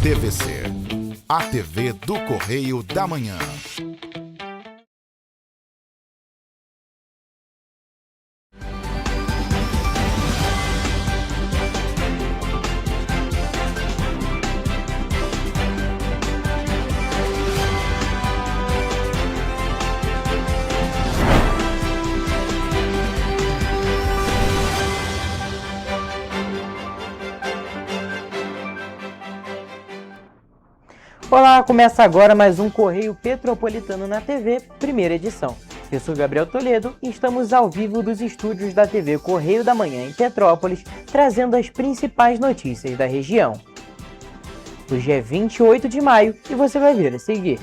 TVC, a TV do Correio da Manhã. Olá, começa agora mais um Correio Petropolitano na TV, primeira edição. Eu sou Gabriel Toledo e estamos ao vivo dos estúdios da TV Correio da Manhã em Petrópolis, trazendo as principais notícias da região. Hoje é 28 de maio e você vai ver a seguir.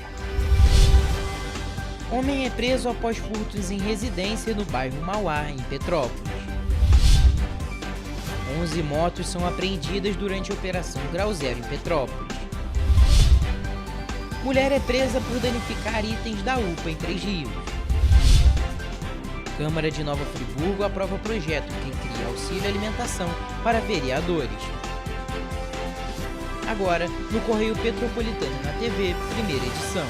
Homem é preso após furtos em residência no bairro Mauá, em Petrópolis. 11 motos são apreendidas durante a Operação Grau Zero em Petrópolis. Mulher é presa por danificar itens da UPA em Três Rios. Câmara de Nova Friburgo aprova projeto que cria auxílio alimentação para vereadores. Agora, no Correio Petropolitano na TV, primeira edição.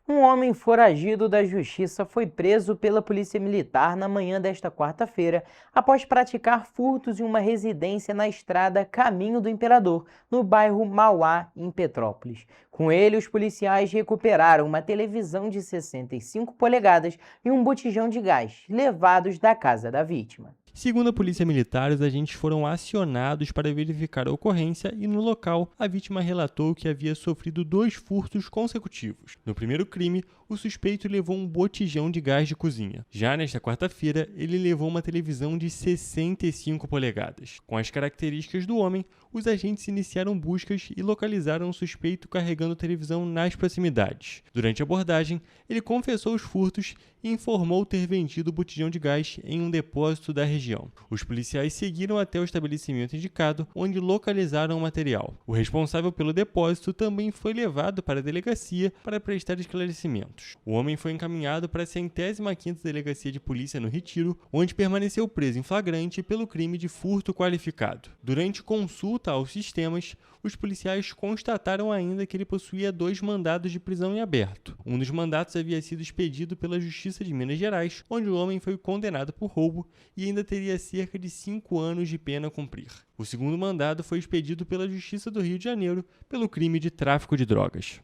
Um homem foragido da Justiça foi preso pela Polícia Militar na manhã desta quarta-feira, após praticar furtos em uma residência na estrada Caminho do Imperador, no bairro Mauá, em Petrópolis. Com ele, os policiais recuperaram uma televisão de 65 polegadas e um botijão de gás, levados da casa da vítima. Segundo a Polícia Militar, os agentes foram acionados para verificar a ocorrência e, no local, a vítima relatou que havia sofrido 2 furtos consecutivos. No primeiro crime, o suspeito levou um botijão de gás de cozinha. Já nesta quarta-feira, ele levou uma televisão de 65 polegadas. Com as características do homem, os agentes iniciaram buscas e localizaram o suspeito carregando a televisão nas proximidades. Durante a abordagem, ele confessou os furtos e informou ter vendido o botijão de gás em um depósito da região. Os policiais seguiram até o estabelecimento indicado, onde localizaram o material. O responsável pelo depósito também foi levado para a delegacia para prestar esclarecimentos. O homem foi encaminhado para a 105ª Delegacia de Polícia no Retiro, onde permaneceu preso em flagrante pelo crime de furto qualificado. Durante consulta aos sistemas, os policiais constataram ainda que ele possuía 2 mandados de prisão em aberto. Um dos mandatos havia sido expedido pela Justiça de Minas Gerais, onde o homem foi condenado por roubo e ainda teria cerca de 5 anos de pena a cumprir. O segundo mandado foi expedido pela Justiça do Rio de Janeiro pelo crime de tráfico de drogas.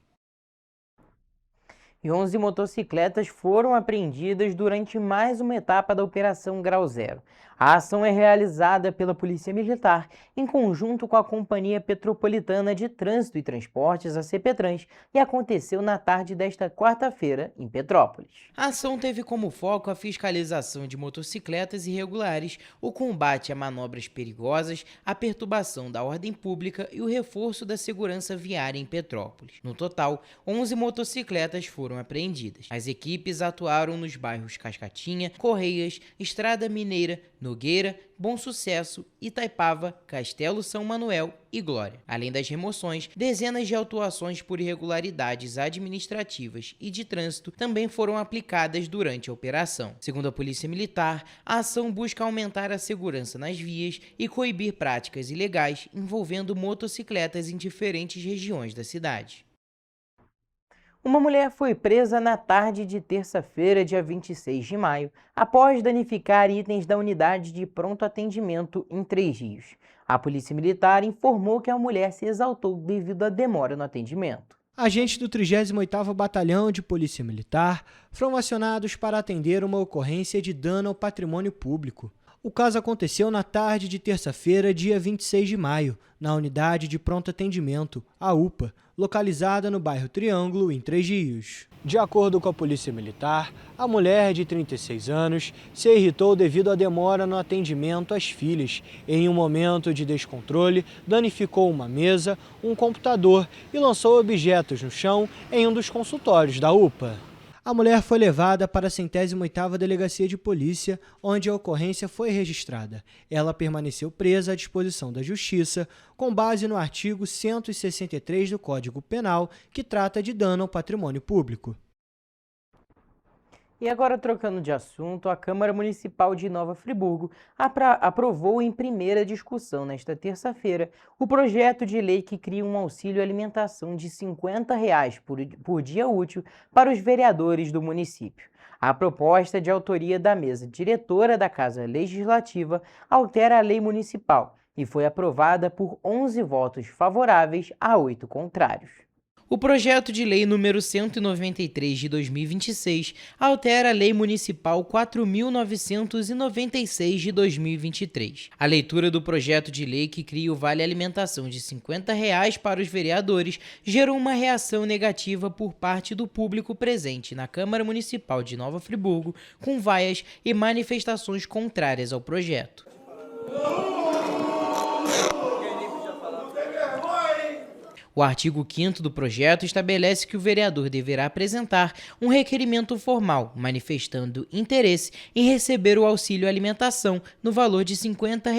E 11 motocicletas foram apreendidas durante mais uma etapa da Operação Grau Zero. A ação é realizada pela Polícia Militar em conjunto com a Companhia Petropolitana de Trânsito e Transportes, a CPTrans, e aconteceu na tarde desta quarta-feira em Petrópolis. A ação teve como foco a fiscalização de motocicletas irregulares, o combate a manobras perigosas, a perturbação da ordem pública e o reforço da segurança viária em Petrópolis. No total, 11 motocicletas foram apreendidas. As equipes atuaram nos bairros Cascatinha, Correias, Estrada Mineira, Nogueira, Bom Sucesso, Itaipava, Castelo São Manuel e Glória. Além das remoções, dezenas de autuações por irregularidades administrativas e de trânsito também foram aplicadas durante a operação. Segundo a Polícia Militar, a ação busca aumentar a segurança nas vias e coibir práticas ilegais envolvendo motocicletas em diferentes regiões da cidade. Uma mulher foi presa na tarde de terça-feira, dia 26 de maio, após danificar itens da unidade de pronto atendimento em Três Rios. A Polícia Militar informou que a mulher se exaltou devido à demora no atendimento. Agentes do 38º Batalhão de Polícia Militar foram acionados para atender uma ocorrência de dano ao patrimônio público. O caso aconteceu na tarde de terça-feira, dia 26 de maio, na unidade de pronto atendimento, a UPA, localizada no bairro Triângulo, em Três Rios. De acordo com a Polícia Militar, a mulher de 36 anos se irritou devido à demora no atendimento às filhas. Em um momento de descontrole, danificou uma mesa, um computador e lançou objetos no chão em um dos consultórios da UPA. A mulher foi levada para a 108ª Delegacia de Polícia, onde a ocorrência foi registrada. Ela permaneceu presa à disposição da Justiça, com base no artigo 163 do Código Penal, que trata de dano ao patrimônio público. E agora, trocando de assunto, a Câmara Municipal de Nova Friburgo aprovou em primeira discussão nesta terça-feira o projeto de lei que cria um auxílio alimentação de R$ 50 por dia útil para os vereadores do município. A proposta, de autoria da mesa diretora da Casa Legislativa, altera a lei municipal e foi aprovada por 11 votos favoráveis a 8 contrários. O projeto de lei número 193 de 2026 altera a Lei Municipal 4.996 de 2023. A leitura do projeto de lei que cria o Vale Alimentação de R$ 50 para os vereadores gerou uma reação negativa por parte do público presente na Câmara Municipal de Nova Friburgo, com vaias e manifestações contrárias ao projeto. O artigo 5º do projeto estabelece que o vereador deverá apresentar um requerimento formal, manifestando interesse em receber o auxílio alimentação no valor de R$ 50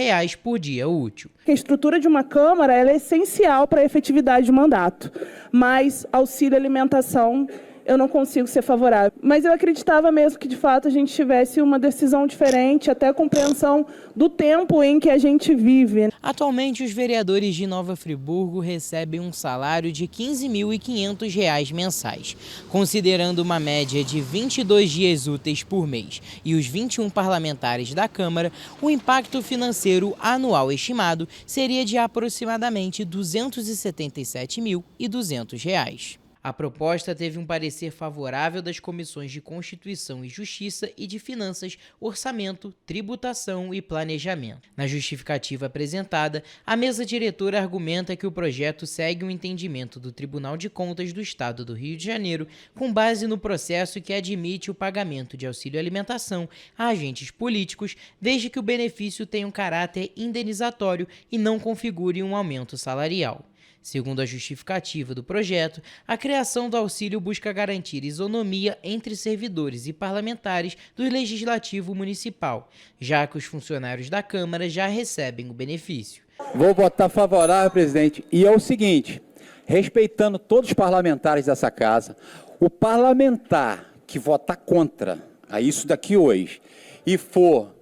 por dia útil. A estrutura de uma Câmara ela é essencial para a efetividade do mandato, mas auxílio alimentação eu não consigo ser favorável. Mas eu acreditava mesmo que, de fato, a gente tivesse uma decisão diferente, até a compreensão do tempo em que a gente vive. Atualmente, os vereadores de Nova Friburgo recebem um salário de R$ 15.500 mensais. Considerando uma média de 22 dias úteis por mês e os 21 parlamentares da Câmara, o impacto financeiro anual estimado seria de aproximadamente R$ 277.200. A proposta teve um parecer favorável das comissões de Constituição e Justiça e de Finanças, Orçamento, Tributação e Planejamento. Na justificativa apresentada, a mesa diretora argumenta que o projeto segue o entendimento do Tribunal de Contas do Estado do Rio de Janeiro, com base no processo que admite o pagamento de auxílio alimentação a agentes políticos, desde que o benefício tenha um caráter indenizatório e não configure um aumento salarial. Segundo a justificativa do projeto, a criação do auxílio busca garantir isonomia entre servidores e parlamentares do Legislativo Municipal, já que os funcionários da Câmara já recebem o benefício. Vou votar favorável, presidente. E é o seguinte, respeitando todos os parlamentares dessa casa, o parlamentar que votar contra a isso daqui hoje e for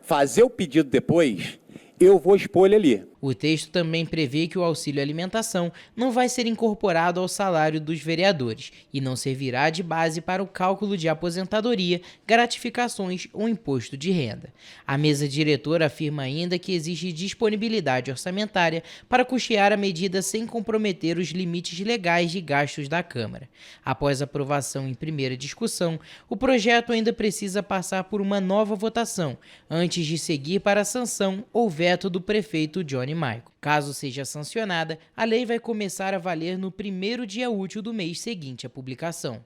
fazer o pedido depois, eu vou expor ele ali. O texto também prevê que o auxílio alimentação não vai ser incorporado ao salário dos vereadores e não servirá de base para o cálculo de aposentadoria, gratificações ou imposto de renda. A mesa diretora afirma ainda que existe disponibilidade orçamentária para custear a medida sem comprometer os limites legais de gastos da Câmara. Após aprovação em primeira discussão, o projeto ainda precisa passar por uma nova votação, antes de seguir para a sanção ou veto do prefeito Johnny Maico. Caso seja sancionada, a lei vai começar a valer no primeiro dia útil do mês seguinte à publicação.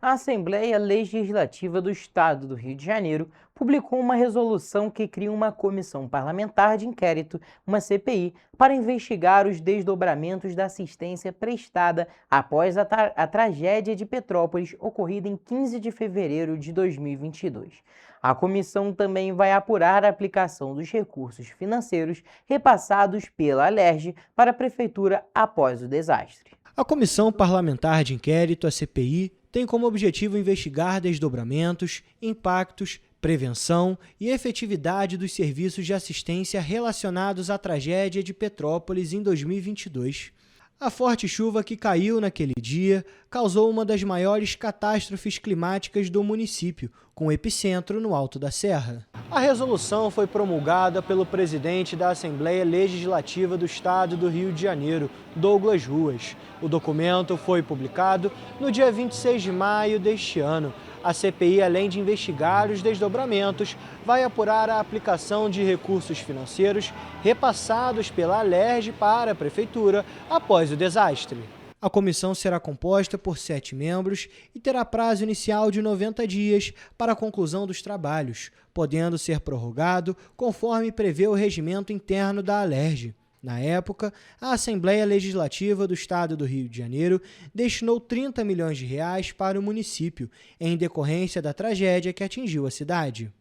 A Assembleia Legislativa do Estado do Rio de Janeiro publicou uma resolução que cria uma comissão parlamentar de inquérito, uma CPI, para investigar os desdobramentos da assistência prestada após a tragédia de Petrópolis ocorrida em 15 de fevereiro de 2022. A comissão também vai apurar a aplicação dos recursos financeiros repassados pela Alerj para a Prefeitura após o desastre. A Comissão Parlamentar de Inquérito, a CPI, tem como objetivo investigar desdobramentos, impactos, prevenção e efetividade dos serviços de assistência relacionados à tragédia de Petrópolis em 2022. A forte chuva que caiu naquele dia causou uma das maiores catástrofes climáticas do município, com epicentro no Alto da Serra. A resolução foi promulgada pelo presidente da Assembleia Legislativa do Estado do Rio de Janeiro, Douglas Ruas. O documento foi publicado no dia 26 de maio deste ano. A CPI, além de investigar os desdobramentos, vai apurar a aplicação de recursos financeiros repassados pela Alerj para a Prefeitura após o desastre. A comissão será composta por 7 membros e terá prazo inicial de 90 dias para a conclusão dos trabalhos, podendo ser prorrogado conforme prevê o regimento interno da Alerj. Na época, a Assembleia Legislativa do Estado do Rio de Janeiro destinou R$ 30 milhões para o município, em decorrência da tragédia que atingiu a cidade.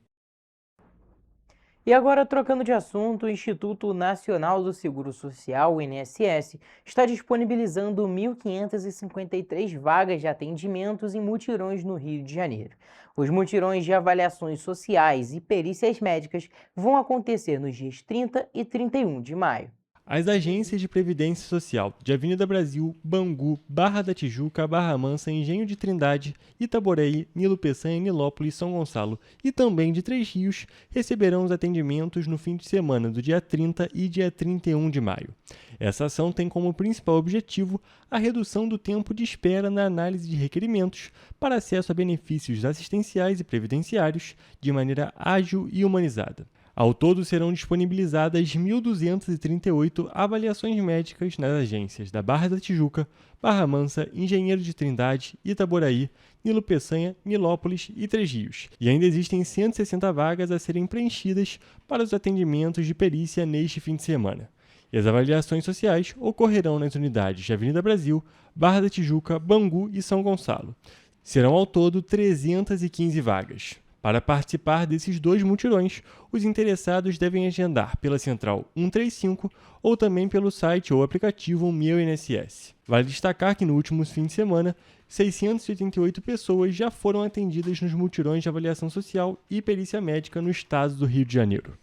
E agora, trocando de assunto, o Instituto Nacional do Seguro Social, o INSS, está disponibilizando 1.553 vagas de atendimentos em mutirões no Rio de Janeiro. Os mutirões de avaliações sociais e perícias médicas vão acontecer nos dias 30 e 31 de maio. As agências de previdência social de Avenida Brasil, Bangu, Barra da Tijuca, Barra Mansa, Engenho de Trindade, Itaboraí, Nilo Peçanha, Nilópolis, São Gonçalo e também de Três Rios receberão os atendimentos no fim de semana do dia 30 e dia 31 de maio. Essa ação tem como principal objetivo a redução do tempo de espera na análise de requerimentos para acesso a benefícios assistenciais e previdenciários de maneira ágil e humanizada. Ao todo, serão disponibilizadas 1.238 avaliações médicas nas agências da Barra da Tijuca, Barra Mansa, Engenheiro de Trindade, Itaboraí, Nilo Peçanha, Nilópolis e Três Rios. E ainda existem 160 vagas a serem preenchidas para os atendimentos de perícia neste fim de semana. E as avaliações sociais ocorrerão nas unidades de Avenida Brasil, Barra da Tijuca, Bangu e São Gonçalo. Serão ao todo 315 vagas. Para participar desses 2 mutirões, os interessados devem agendar pela Central 135 ou também pelo site ou aplicativo Meu INSS. Vale destacar que no último fim de semana, 688 pessoas já foram atendidas nos mutirões de avaliação social e perícia médica no estado do Rio de Janeiro.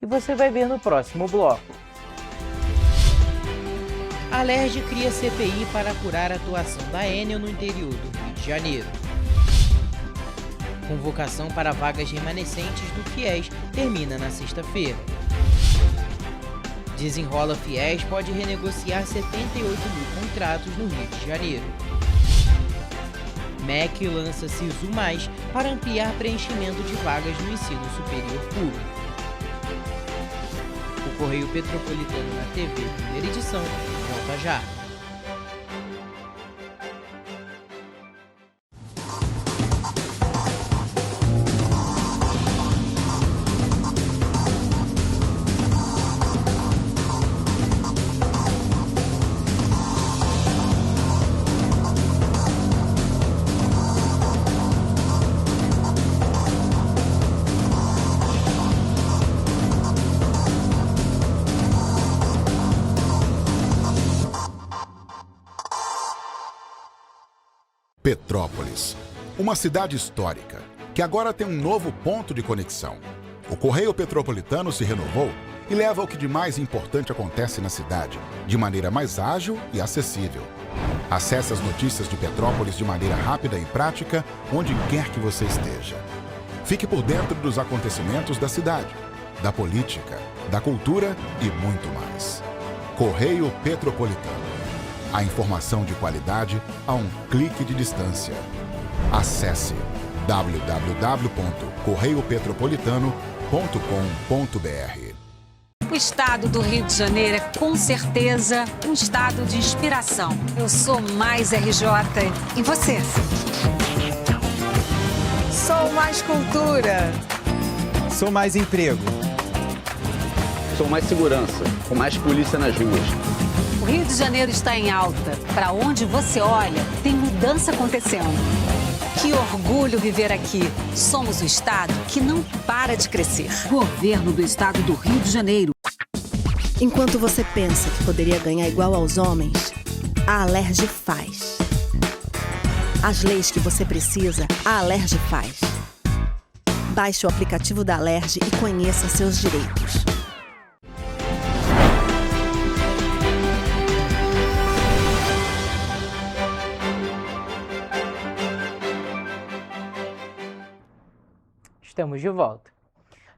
E você vai ver no próximo bloco. A Alerj cria CPI para apurar a atuação da Enel no interior do Rio de Janeiro. Convocação para vagas remanescentes do FIES termina na sexta-feira. Desenrola FIES pode renegociar 78 mil contratos no Rio de Janeiro. MEC lança SISU+, para ampliar preenchimento de vagas no ensino superior público. O Correio Petropolitano na TV, primeira edição, volta já. Petrópolis, uma cidade histórica, que agora tem um novo ponto de conexão. O Correio Petropolitano se renovou e leva o que de mais importante acontece na cidade, de maneira mais ágil e acessível. Acesse as notícias de Petrópolis de maneira rápida e prática, onde quer que você esteja. Fique por dentro dos acontecimentos da cidade, da política, da cultura e muito mais. Correio Petropolitano. A informação de qualidade a um clique de distância. Acesse www.correiopetropolitano.com.br. O estado do Rio de Janeiro é, com certeza, um estado de inspiração. Eu sou mais RJ. E você? Sou mais cultura. Sou mais emprego. Sou mais segurança, com mais polícia nas ruas. O Rio de Janeiro está em alta. Para onde você olha, tem mudança acontecendo. Que orgulho viver aqui. Somos o estado que não para de crescer. Governo do estado do Rio de Janeiro. Enquanto você pensa que poderia ganhar igual aos homens, a Alerj faz. As leis que você precisa, a Alerj faz. Baixe o aplicativo da Alerj e conheça seus direitos. Estamos de volta.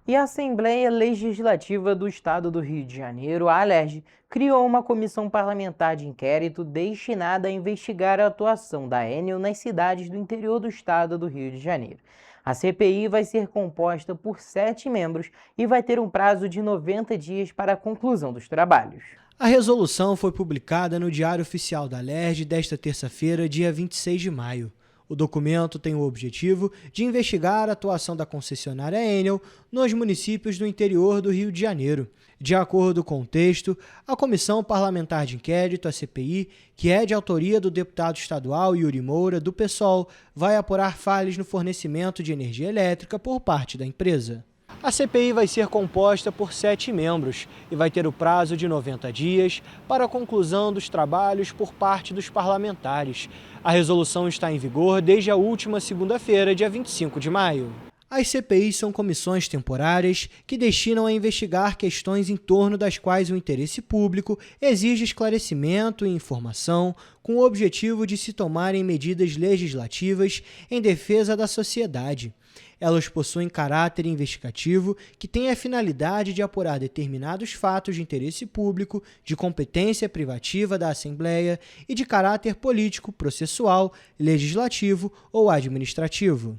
E a Assembleia Legislativa do Estado do Rio de Janeiro, a Alerj, criou uma comissão parlamentar de inquérito destinada a investigar a atuação da Enel nas cidades do interior do estado do Rio de Janeiro. A CPI vai ser composta por 7 membros e vai ter um prazo de 90 dias para a conclusão dos trabalhos. A resolução foi publicada no Diário Oficial da Alerj desta terça-feira, dia 26 de maio. O documento tem o objetivo de investigar a atuação da concessionária Enel nos municípios do interior do Rio de Janeiro. De acordo com o texto, a Comissão Parlamentar de Inquérito, a CPI, que é de autoria do deputado estadual Yuri Moura, do PSOL, vai apurar falhas no fornecimento de energia elétrica por parte da empresa. A CPI vai ser composta por 7 membros e vai ter o prazo de 90 dias para a conclusão dos trabalhos por parte dos parlamentares. A resolução está em vigor desde a última segunda-feira, dia 25 de maio. As CPIs são comissões temporárias que destinam a investigar questões em torno das quais o interesse público exige esclarecimento e informação, com o objetivo de se tomarem medidas legislativas em defesa da sociedade. Elas possuem caráter investigativo que tem a finalidade de apurar determinados fatos de interesse público, de competência privativa da Assembleia e de caráter político, processual, legislativo ou administrativo.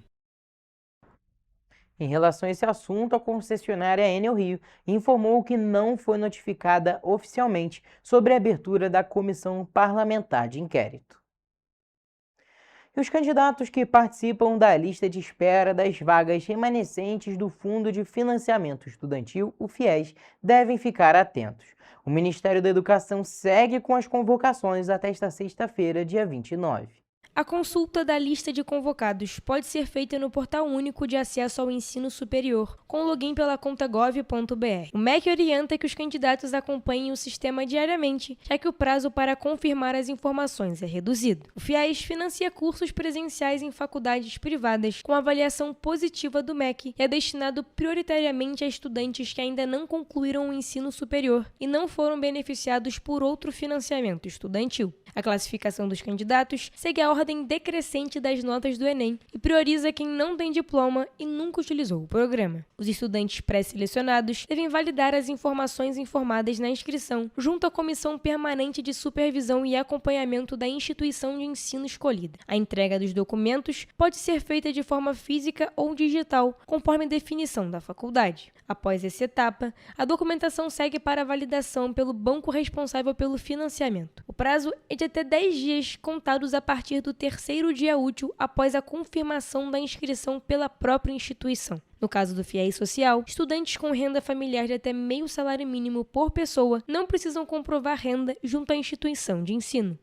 Em relação a esse assunto, a concessionária Enel Rio informou que não foi notificada oficialmente sobre a abertura da comissão parlamentar de inquérito. E os candidatos que participam da lista de espera das vagas remanescentes do Fundo de Financiamento Estudantil, o FIES, devem ficar atentos. O Ministério da Educação segue com as convocações até esta sexta-feira, dia 29. A consulta da lista de convocados pode ser feita no Portal Único de Acesso ao Ensino Superior, com login pela conta gov.br. O MEC orienta que os candidatos acompanhem o sistema diariamente, já que o prazo para confirmar as informações é reduzido. O FIES financia cursos presenciais em faculdades privadas com avaliação positiva do MEC e é destinado prioritariamente a estudantes que ainda não concluíram o ensino superior e não foram beneficiados por outro financiamento estudantil. A classificação dos candidatos segue a ordem decrescente das notas do Enem e prioriza quem não tem diploma e nunca utilizou o programa. Os estudantes pré-selecionados devem validar as informações informadas na inscrição junto à Comissão Permanente de Supervisão e Acompanhamento da instituição de ensino escolhida. A entrega dos documentos pode ser feita de forma física ou digital, conforme definição da faculdade. Após essa etapa, a documentação segue para validação pelo banco responsável pelo financiamento. O prazo é de até 10 dias contados a partir do terceiro dia útil após a confirmação da inscrição pela própria instituição. No caso do FIES Social, estudantes com renda familiar de até meio salário mínimo por pessoa não precisam comprovar renda junto à instituição de ensino.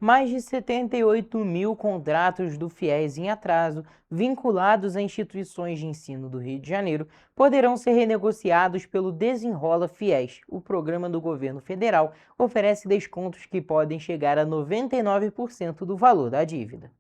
Mais de 78 mil contratos do FIES em atraso, vinculados a instituições de ensino do Rio de Janeiro, poderão ser renegociados pelo Desenrola FIES. O programa do governo federal oferece descontos que podem chegar a 99% do valor da dívida.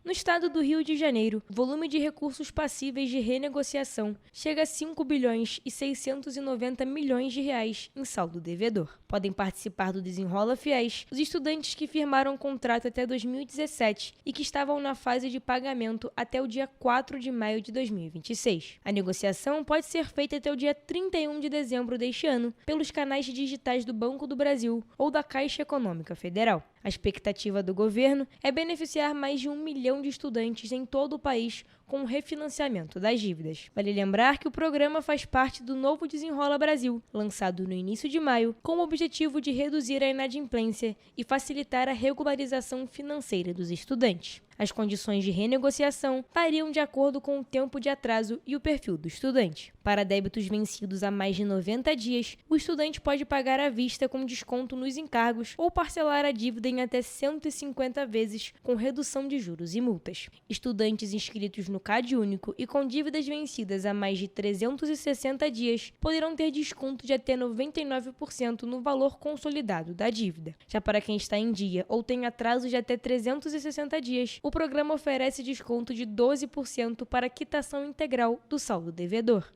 No estado do Rio de Janeiro, o volume de recursos passíveis de renegociação chega a 5 bilhões e 690 milhões de reais em saldo devedor. Podem participar do Desenrola FIES os estudantes que firmaram contrato até 2017 e que estavam na fase de pagamento até o dia 4 de maio de 2026. A negociação pode ser feita até o dia 31 de dezembro deste ano pelos canais digitais do Banco do Brasil ou da Caixa Econômica Federal. A expectativa do governo é beneficiar mais de 1 milhão de estudantes em todo o país com o refinanciamento das dívidas. Vale lembrar que o programa faz parte do novo Desenrola Brasil, lançado no início de maio, com o objetivo de reduzir a inadimplência e facilitar a regularização financeira dos estudantes. As condições de renegociação variam de acordo com o tempo de atraso e o perfil do estudante. Para débitos vencidos há mais de 90 dias, o estudante pode pagar à vista com desconto nos encargos ou parcelar a dívida em até 150 vezes com redução de juros e multas. Estudantes inscritos no CAD Único e com dívidas vencidas há mais de 360 dias poderão ter desconto de até 99% no valor consolidado da dívida. Já para quem está em dia ou tem atraso de até 360 dias, o programa oferece desconto de 12% para quitação integral do saldo devedor.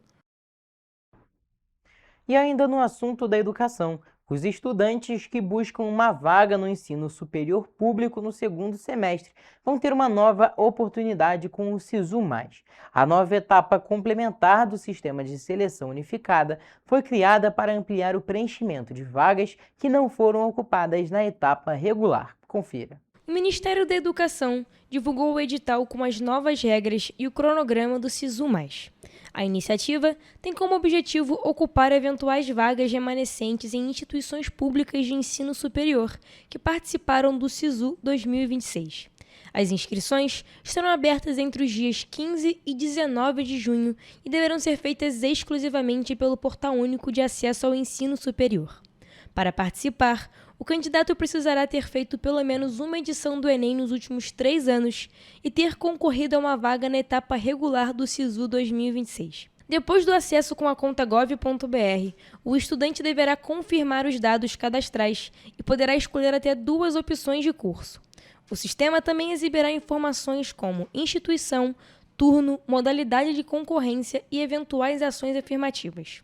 E ainda no assunto da educação, os estudantes que buscam uma vaga no ensino superior público no segundo semestre vão ter uma nova oportunidade com o SISU+. A nova etapa complementar do Sistema de Seleção Unificada foi criada para ampliar o preenchimento de vagas que não foram ocupadas na etapa regular. Confira. O Ministério da Educação divulgou o edital com as novas regras e o cronograma do SISU+. A iniciativa tem como objetivo ocupar eventuais vagas remanescentes em instituições públicas de ensino superior que participaram do SISU 2026. As inscrições estarão abertas entre os dias 15 e 19 de junho e deverão ser feitas exclusivamente pelo Portal Único de Acesso ao Ensino Superior. Para participar, o candidato precisará ter feito pelo menos uma edição do Enem nos últimos 3 anos e ter concorrido a uma vaga na etapa regular do SISU 2026. Depois do acesso com a conta gov.br, o estudante deverá confirmar os dados cadastrais e poderá escolher até 2 opções de curso. O sistema também exibirá informações como instituição, turno, modalidade de concorrência e eventuais ações afirmativas.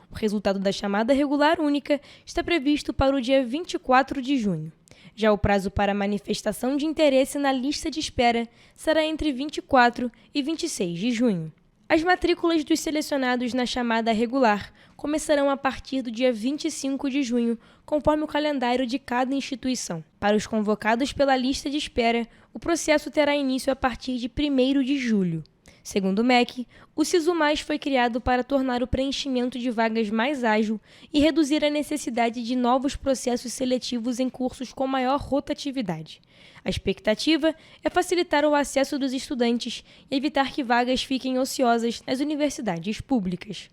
O resultado da chamada regular única está previsto para o dia 24 de junho. Já o prazo para manifestação de interesse na lista de espera será entre 24 e 26 de junho. As matrículas dos selecionados na chamada regular começarão a partir do dia 25 de junho, conforme o calendário de cada instituição. Para os convocados pela lista de espera, o processo terá início a partir de 1º de julho. Segundo o MEC, o SISU+ foi criado para tornar o preenchimento de vagas mais ágil e reduzir a necessidade de novos processos seletivos em cursos com maior rotatividade. A expectativa é facilitar o acesso dos estudantes e evitar que vagas fiquem ociosas nas universidades públicas.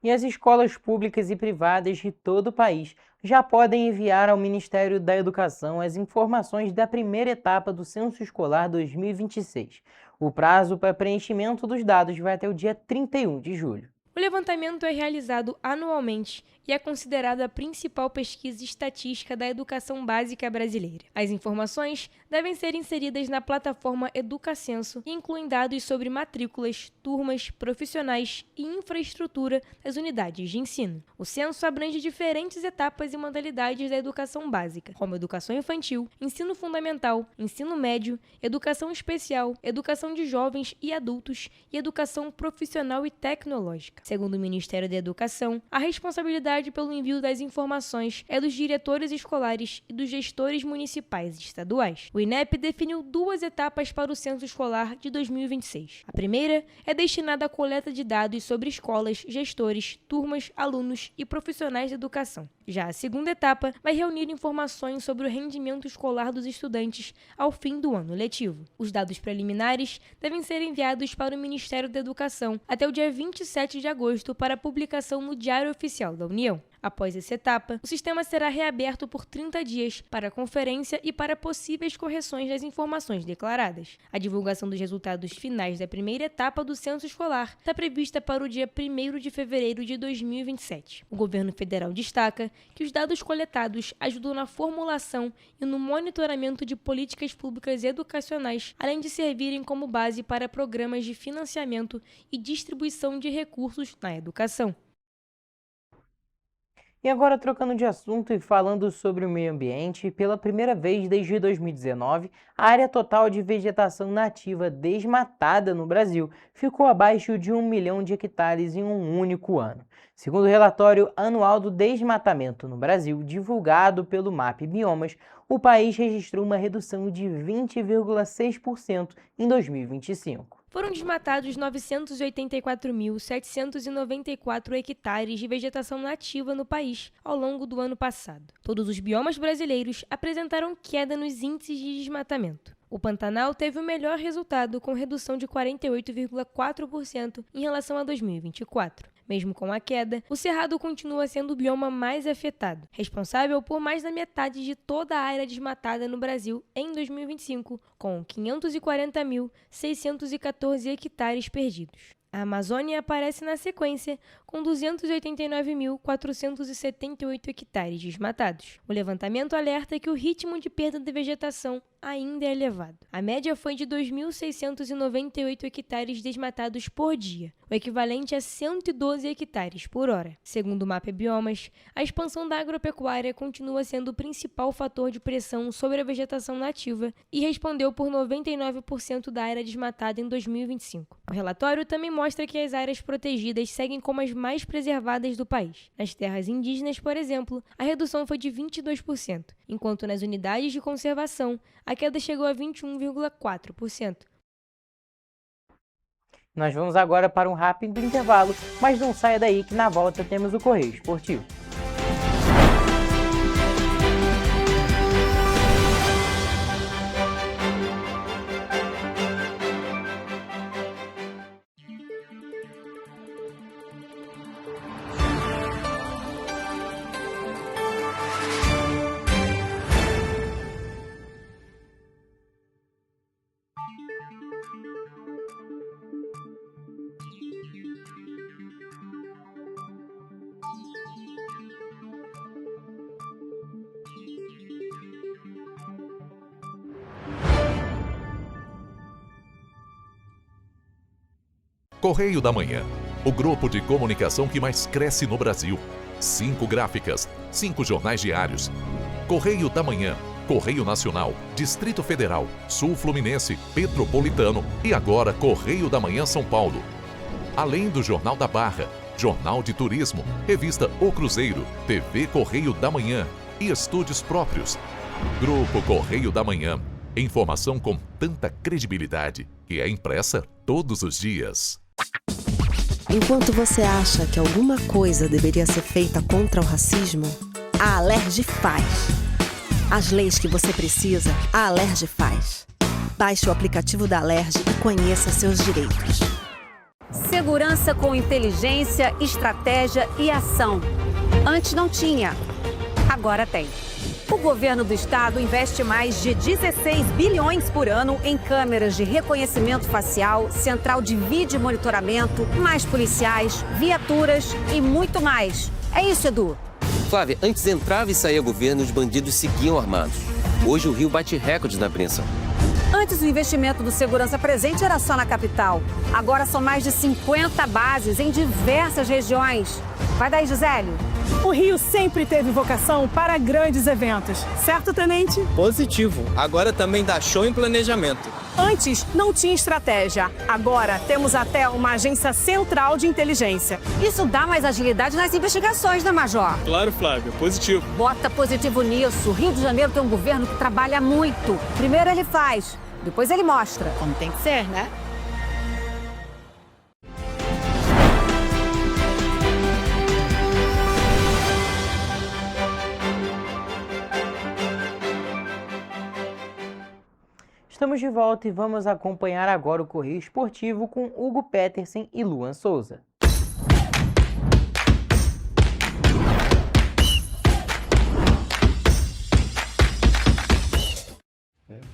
E as escolas públicas e privadas de todo o país já podem enviar ao Ministério da Educação as informações da primeira etapa do Censo Escolar 2026. O prazo para preenchimento dos dados vai até o dia 31 de julho. O levantamento é realizado anualmente e é considerado a principal pesquisa estatística da educação básica brasileira. As informações devem ser inseridas na plataforma Educacenso e incluem dados sobre matrículas, turmas, profissionais e infraestrutura das unidades de ensino. O censo abrange diferentes etapas e modalidades da educação básica, como educação infantil, ensino fundamental, ensino médio, educação especial, educação de jovens e adultos e educação profissional e tecnológica. Segundo o Ministério da Educação, a responsabilidade pelo envio das informações é dos diretores escolares e dos gestores municipais e estaduais. O INEP definiu 2 etapas para o censo escolar de 2026. A primeira é destinada à coleta de dados sobre escolas, gestores, turmas, alunos e profissionais de educação. Já a segunda etapa vai reunir informações sobre o rendimento escolar dos estudantes ao fim do ano letivo. Os dados preliminares devem ser enviados para o Ministério da Educação até o dia 27 de agosto para publicação no Diário Oficial da União. Após essa etapa, o sistema será reaberto por 30 dias para conferência e para possíveis correções das informações declaradas. A divulgação dos resultados finais da primeira etapa do censo escolar está prevista para o dia 1º de fevereiro de 2027. O governo federal destaca que os dados coletados ajudam na formulação e no monitoramento de políticas públicas educacionais, além de servirem como base para programas de financiamento e distribuição de recursos na educação. E agora, trocando de assunto e falando sobre o meio ambiente, pela primeira vez desde 2019, a área total de vegetação nativa desmatada no Brasil ficou abaixo de 1 milhão de hectares em um único ano. Segundo o relatório anual do desmatamento no Brasil, divulgado pelo MAP Biomas, o país registrou uma redução de 20,6% em 2025. Foram desmatados 984.794 hectares de vegetação nativa no país ao longo do ano passado. Todos os biomas brasileiros apresentaram queda nos índices de desmatamento. O Pantanal teve o melhor resultado, com redução de 48,4% em relação a 2024. Mesmo com a queda, o Cerrado continua sendo o bioma mais afetado, responsável por mais da metade de toda a área desmatada no Brasil em 2025, com 540.614 hectares perdidos. A Amazônia aparece na sequência, com 289.478 hectares desmatados. O levantamento alerta que o ritmo de perda de vegetação ainda é elevado. A média foi de 2.698 hectares desmatados por dia, o equivalente a 112 hectares por hora. Segundo o MAP Biomas, a expansão da agropecuária continua sendo o principal fator de pressão sobre a vegetação nativa e respondeu por 99% da área desmatada em 2025. O relatório também mostra que as áreas protegidas seguem como as mais preservadas do país. Nas terras indígenas, por exemplo, a redução foi de 22%, enquanto nas unidades de conservação, a queda chegou a 21,4%. Nós vamos agora para um rápido intervalo, mas não saia daí que na volta temos o Correio Esportivo. Correio da Manhã, o grupo de comunicação que mais cresce no Brasil. 5 gráficas, 5 jornais diários. Correio da Manhã, Correio Nacional, Distrito Federal, Sul Fluminense, Petropolitano e agora Correio da Manhã São Paulo. Além do Jornal da Barra, Jornal de Turismo, Revista O Cruzeiro, TV Correio da Manhã e estúdios próprios. Grupo Correio da Manhã, informação com tanta credibilidade que é impressa todos os dias. Enquanto você acha que alguma coisa deveria ser feita contra o racismo, a Alerj faz. As leis que você precisa, a Alerj faz. Baixe o aplicativo da Alerj e conheça seus direitos. Segurança com inteligência, estratégia e ação. Antes não tinha, agora tem. O governo do estado investe mais de 16 bilhões por ano em câmeras de reconhecimento facial, central de vídeo monitoramento, mais policiais, viaturas e muito mais. É isso, Edu. Flávia, antes entrava e saía governo, os bandidos seguiam armados. Hoje o Rio bate recordes na apreensão. Antes o investimento do Segurança Presente era só na capital. Agora são mais de 50 bases em diversas regiões. Vai daí, Gisélio. O Rio sempre teve vocação para grandes eventos, certo, Tenente? Positivo. Agora também dá show em planejamento. Antes não tinha estratégia. Agora temos até uma agência central de inteligência. Isso dá mais agilidade nas investigações, né, Major? Claro, Flávia. Positivo. Bota positivo nisso. O Rio de Janeiro tem um governo que trabalha muito. Primeiro ele faz, depois ele mostra. Como tem que ser, né? Estamos de volta e vamos acompanhar agora o Correio Esportivo com Hugo Petersen e Luan Souza.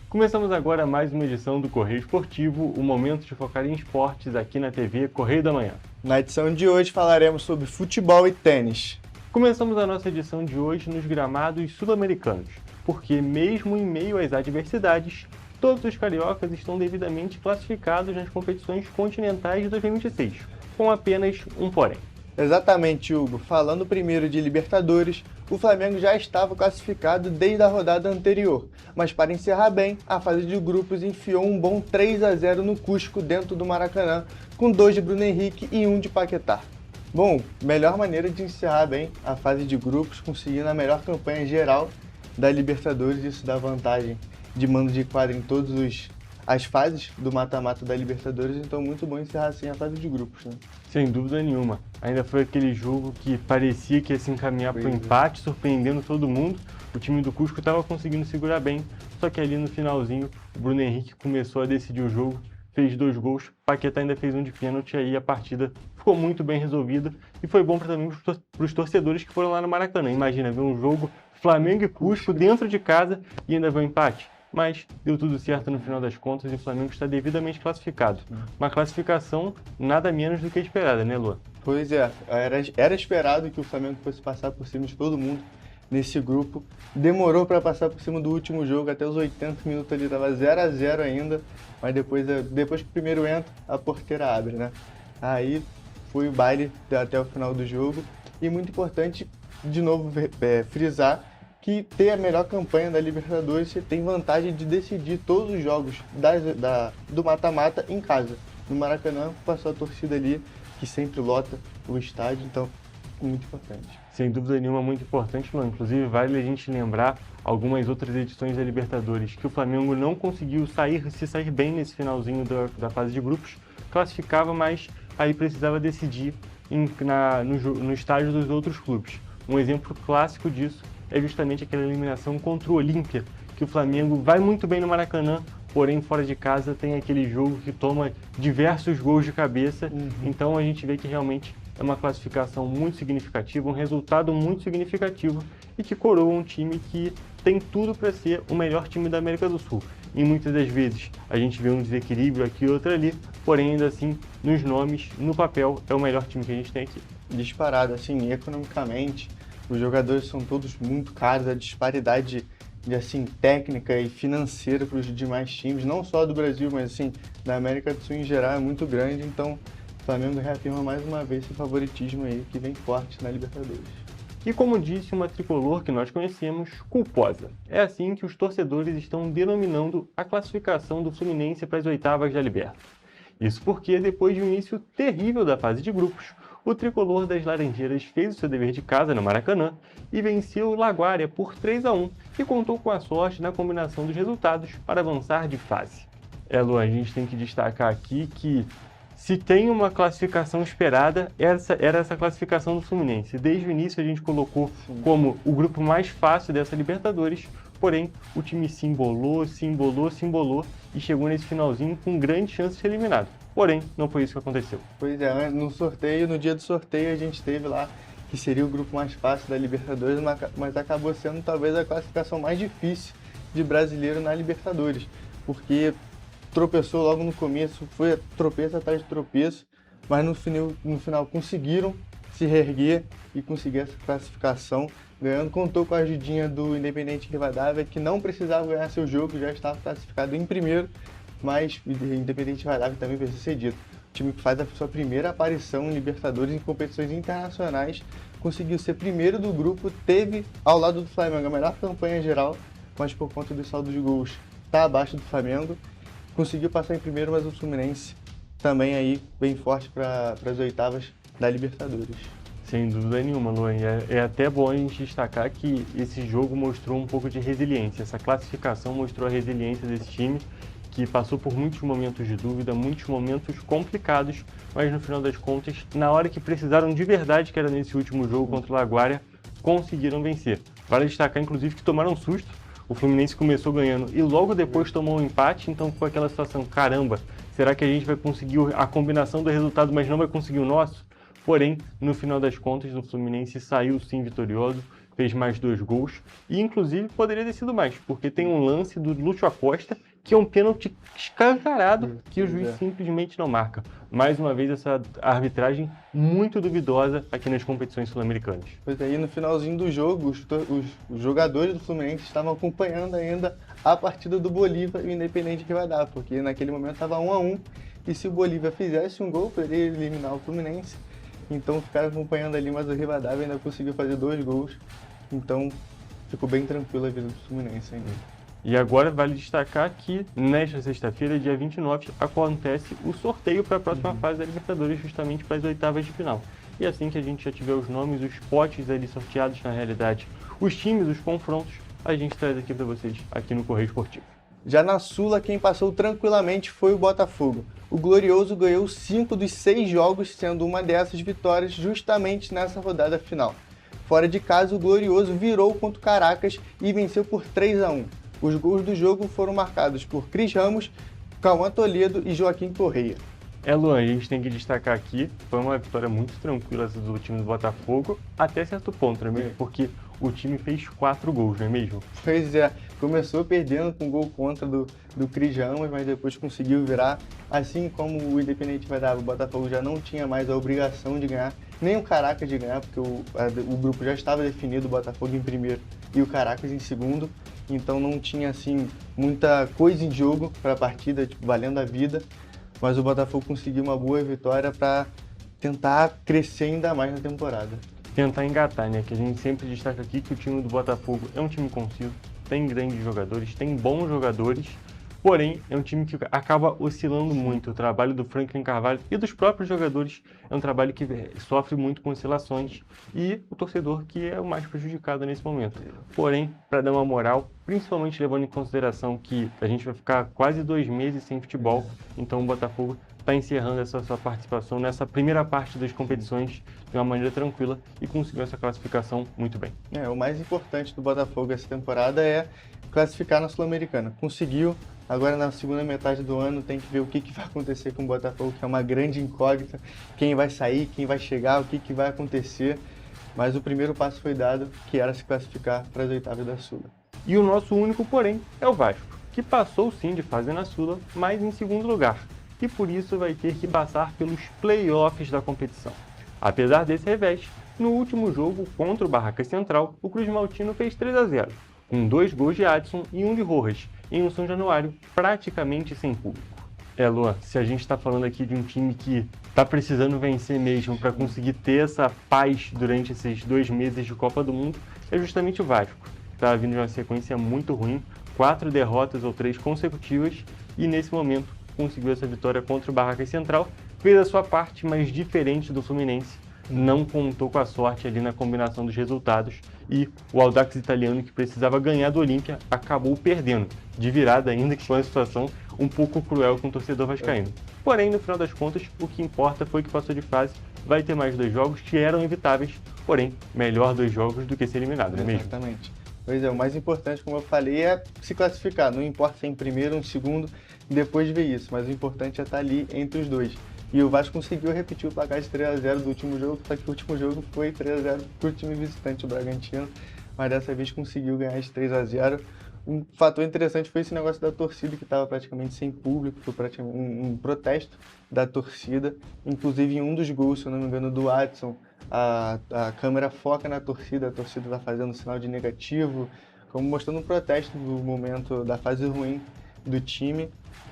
Começamos agora mais uma edição do Correio Esportivo, o momento de focar em esportes aqui na TV Correio da Manhã. Na edição de hoje falaremos sobre futebol e tênis. Começamos a nossa edição de hoje nos gramados sul-americanos, porque mesmo em meio às adversidades, todos os cariocas estão devidamente classificados nas competições continentais de 2026, com apenas um porém. Exatamente, Hugo. Falando primeiro de Libertadores, o Flamengo já estava classificado desde a rodada anterior, mas para encerrar bem, a fase de grupos enfiou um bom 3-0 no Cusco dentro do Maracanã, com 2 de Bruno Henrique e 1 de Paquetá. Bom, melhor maneira de encerrar bem a fase de grupos, conseguindo a melhor campanha geral da Libertadores, isso dá vantagem de mando de quadra em todas as fases do mata-mata da Libertadores, então muito bom encerrar assim a fase de grupos, né? Sem dúvida nenhuma. Ainda foi aquele jogo que parecia que ia se encaminhar para o empate, surpreendendo todo mundo. O time do Cusco estava conseguindo segurar bem, só que ali no finalzinho o Bruno Henrique começou a decidir o jogo, fez 2 gols, Paquetá ainda fez 1 de pênalti, aí a partida ficou muito bem resolvida e foi bom também para os torcedores que foram lá no Maracanã. Imagina ver um jogo Flamengo e Cusco dentro de casa e ainda ver um empate. Mas deu tudo certo no final das contas e o Flamengo está devidamente classificado. Uma classificação nada menos do que esperada, né, Luan? Pois é, era esperado que o Flamengo fosse passar por cima de todo mundo nesse grupo. Demorou para passar por cima do último jogo, até os 80 minutos ali, estava 0-0 ainda, mas depois que o primeiro entra, a porteira abre, né? Aí foi o baile até o final do jogo e muito importante, de novo, frisar que ter a melhor campanha da Libertadores, você tem vantagem de decidir todos os jogos do mata-mata em casa. No Maracanã, passou a torcida ali, que sempre lota o estádio, então muito importante. Sem dúvida nenhuma, muito importante, Luan. Inclusive, vale a gente lembrar algumas outras edições da Libertadores, que o Flamengo não conseguiu se sair bem nesse finalzinho da fase de grupos, classificava, mas aí precisava decidir no estágio dos outros clubes. Um exemplo clássico disso é justamente aquela eliminação contra o Olímpia, que o Flamengo vai muito bem no Maracanã, porém fora de casa tem aquele jogo que toma diversos gols de cabeça, então a gente vê que realmente é uma classificação muito significativa, um resultado muito significativo e que coroa um time que tem tudo para ser o melhor time da América do Sul. E muitas das vezes a gente vê um desequilíbrio aqui e outro ali, porém ainda assim, nos nomes, no papel, é o melhor time que a gente tem aqui. Disparado, assim, economicamente, os jogadores são todos muito caros, a disparidade de assim, técnica e financeira para os demais times, não só do Brasil, mas assim, da América do Sul em geral é muito grande, então Flamengo reafirma mais uma vez seu favoritismo aí, que vem forte na Libertadores. E como disse uma tricolor que nós conhecemos, culposa. É assim que os torcedores estão denominando a classificação do Fluminense para as oitavas da Libertadores. Isso porque, depois de um início terrível da fase de grupos, o tricolor das Laranjeiras fez o seu dever de casa no Maracanã e venceu o Laguária por 3-1 e contou com a sorte na combinação dos resultados para avançar de fase. Lu, a gente tem que destacar aqui que se tem uma classificação esperada, era essa classificação do Fluminense. Desde o início a gente colocou como o grupo mais fácil dessa Libertadores, porém o time se embolou e chegou nesse finalzinho com grande chance de ser eliminado. Porém, não foi isso que aconteceu. Pois é, no dia do sorteio a gente teve lá que seria o grupo mais fácil da Libertadores, mas acabou sendo talvez a classificação mais difícil de brasileiro na Libertadores, porque tropeçou logo no começo, foi tropeço atrás de tropeço, mas no final conseguiram se reerguer e conseguir essa classificação, ganhando. Contou com a ajudinha do Independente Rivadavia, que não precisava ganhar seu jogo, já estava classificado em primeiro, mas o Independente Rivadavia também vai ser cedido. O time que faz a sua primeira aparição em Libertadores em competições internacionais, conseguiu ser primeiro do grupo, teve ao lado do Flamengo a melhor campanha geral, mas por conta do saldo de gols está abaixo do Flamengo. Conseguiu passar em primeiro, mas o Fluminense também aí bem forte para as oitavas da Libertadores. Sem dúvida nenhuma, Luan. É até bom a gente destacar que esse jogo mostrou um pouco de resiliência. Essa classificação mostrou a resiliência desse time, que passou por muitos momentos de dúvida, muitos momentos complicados, mas no final das contas, na hora que precisaram de verdade, que era nesse último jogo contra o Laguária, conseguiram vencer. Vale destacar, inclusive, que tomaram um susto. O Fluminense começou ganhando e logo depois tomou um empate, então ficou aquela situação, caramba, será que a gente vai conseguir a combinação do resultado, mas não vai conseguir o nosso? Porém, no final das contas, o Fluminense saiu sim vitorioso, fez mais 2 gols e inclusive poderia ter sido mais, porque tem um lance do Lúcio Acosta, que é um pênalti escancarado que o juiz simplesmente não marca. Mais uma vez, essa arbitragem muito duvidosa aqui nas competições sul-americanas. Pois aí, no finalzinho do jogo, os jogadores do Fluminense estavam acompanhando ainda a partida do Bolívar e o Independente Rivadavia, porque naquele momento estava 1-1, e se o Bolívar fizesse um gol, poderia eliminar o Fluminense. Então ficaram acompanhando ali, mas o Rivadavia ainda conseguiu fazer 2 gols, então ficou bem tranquila a vida do Fluminense ainda. E agora vale destacar que nesta sexta-feira, dia 29, acontece o sorteio para a próxima fase da Libertadores, justamente para as oitavas de final. E assim que a gente já tiver os nomes, os potes ali sorteados na realidade, os times, os confrontos, a gente traz aqui para vocês, aqui no Correio Esportivo. Já na Sula, quem passou tranquilamente foi o Botafogo. O Glorioso ganhou 5 dos 6 jogos, sendo uma dessas vitórias justamente nessa rodada final. Fora de casa, o Glorioso virou contra o Caracas e venceu por 3-1. Os gols do jogo foram marcados por Cris Ramos, Cauã Toledo e Joaquim Correia. Luan, a gente tem que destacar aqui, foi uma vitória muito tranquila do time do Botafogo, até certo ponto, não é mesmo? Porque o time fez 4 gols, não é mesmo? Pois é, começou perdendo com gol contra do Cris Ramos, mas depois conseguiu virar. Assim como o Independente Rivadavia, o Botafogo já não tinha mais a obrigação de ganhar, nem o Caracas de ganhar, porque o grupo já estava definido, o Botafogo em primeiro e o Caracas em segundo. Então não tinha assim muita coisa em jogo para a partida, tipo, valendo a vida, mas o Botafogo conseguiu uma boa vitória para tentar crescer ainda mais na temporada. Tentar engatar, né? Que a gente sempre destaca aqui que o time do Botafogo é um time conciso, tem grandes jogadores, tem bons jogadores, porém é um time que acaba oscilando muito. O trabalho do Franklin Carvalho e dos próprios jogadores é um trabalho que sofre muito com oscilações e o torcedor que é o mais prejudicado nesse momento. Porém, para dar uma moral, principalmente levando em consideração que a gente vai ficar quase 2 meses sem futebol, então o Botafogo está encerrando essa sua participação nessa primeira parte das competições de uma maneira tranquila e conseguiu essa classificação muito bem. O mais importante do Botafogo essa temporada é classificar na Sul-Americana. Conseguiu. Agora, na segunda metade do ano, tem que ver o que vai acontecer com o Botafogo, que é uma grande incógnita. Quem vai sair, quem vai chegar, o que vai acontecer. Mas o primeiro passo foi dado, que era se classificar para as oitavas da Sula. E o nosso único, porém, é o Vasco, que passou sim de fase na Sula, mas em segundo lugar. E por isso vai ter que passar pelos playoffs da competição. Apesar desse revés, no último jogo contra o Barracas Central, o Cruz Maltino fez 3-0, com 2 gols de Adson e 1 de Rojas, em um São Januário praticamente sem público. Luan, se a gente está falando aqui de um time que está precisando vencer mesmo para conseguir ter essa paz durante esses 2 meses de Copa do Mundo, é justamente o Vasco. Está vindo de uma sequência muito ruim, 4 derrotas ou 3 consecutivas, e nesse momento conseguiu essa vitória contra o Barracas Central, fez a sua parte, mas diferente do Fluminense, não contou com a sorte ali na combinação dos resultados, e o Audax Italiano, que precisava ganhar do Olímpia, acabou perdendo, de virada ainda, que foi uma situação um pouco cruel com o torcedor vascaíno. Porém, no final das contas, o que importa foi que passou de fase, vai ter mais 2 jogos que eram evitáveis, porém, melhor 2 jogos do que ser eliminado, não é mesmo? Exatamente. Pois é, o mais importante, como eu falei, é se classificar. Não importa se é em primeiro, em segundo, depois ver isso, mas o importante é estar ali entre os dois. E o Vasco conseguiu repetir o placar de 3-0 do último jogo, só que o último jogo foi 3-0 para o time visitante, o Bragantino, mas dessa vez conseguiu ganhar de 3-0. Um fator interessante foi esse negócio da torcida, que estava praticamente sem público, foi praticamente um protesto da torcida. Inclusive, em um dos gols, se eu não me engano, do Adson, a câmera foca na torcida, a torcida está fazendo sinal de negativo, como mostrando um protesto do momento da fase ruim do time,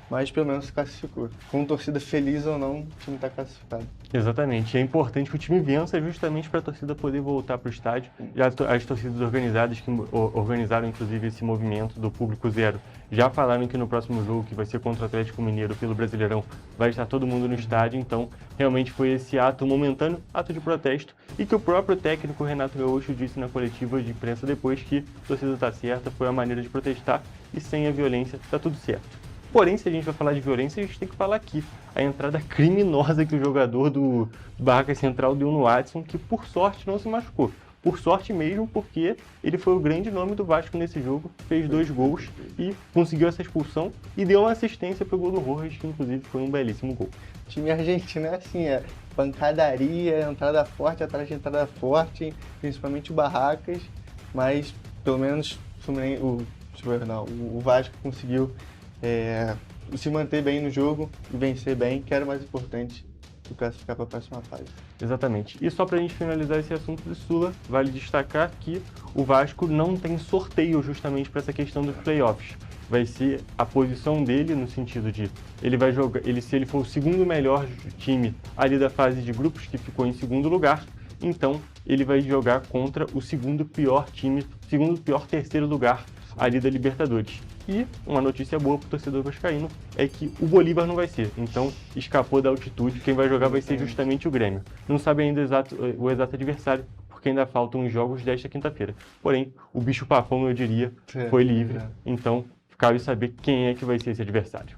mas pelo menos se classificou. Com torcida feliz ou não, o time está classificado. Exatamente. É importante que o time vença justamente para a torcida poder voltar para o estádio. Já as torcidas organizadas, que organizaram inclusive esse movimento do público zero, já falaram que no próximo jogo, que vai ser contra o Atlético Mineiro pelo Brasileirão, vai estar todo mundo no estádio. Então, realmente foi esse ato momentâneo, ato de protesto, e que o próprio técnico Renato Gaúcho disse na coletiva de imprensa depois que a torcida está certa, foi a maneira de protestar, e sem a violência está tudo certo. Porém, se a gente vai falar de violência, a gente tem que falar aqui. A entrada criminosa que o jogador do Barracas Central deu no Adson, que por sorte não se machucou. Por sorte mesmo, porque ele foi o grande nome do Vasco nesse jogo, fez 2 gols e conseguiu essa expulsão e deu uma assistência para o gol do Rojas, que inclusive foi um belíssimo gol. O time argentino é assim, é pancadaria, entrada forte atrás de entrada forte, principalmente o Barracas, mas pelo menos o Vasco conseguiu se manter bem no jogo e vencer bem, que era o mais importante, e classificar para a próxima fase. Exatamente. E só para a gente finalizar esse assunto de Sula, vale destacar que o Vasco não tem sorteio justamente para essa questão dos playoffs. Vai ser a posição dele no sentido de ele vai jogar, se ele for o segundo melhor time ali da fase de grupos, que ficou em segundo lugar, então ele vai jogar contra o segundo pior terceiro lugar ali da Libertadores. E uma notícia boa para o torcedor vascaíno é que o Bolívar não vai ser. Então, escapou da altitude. Quem vai jogar vai ser justamente o Grêmio. Não sabe ainda o exato adversário, porque ainda faltam os jogos desta quinta-feira. Porém, o bicho-papão, eu diria, foi livre. Então, cabe saber quem é que vai ser esse adversário.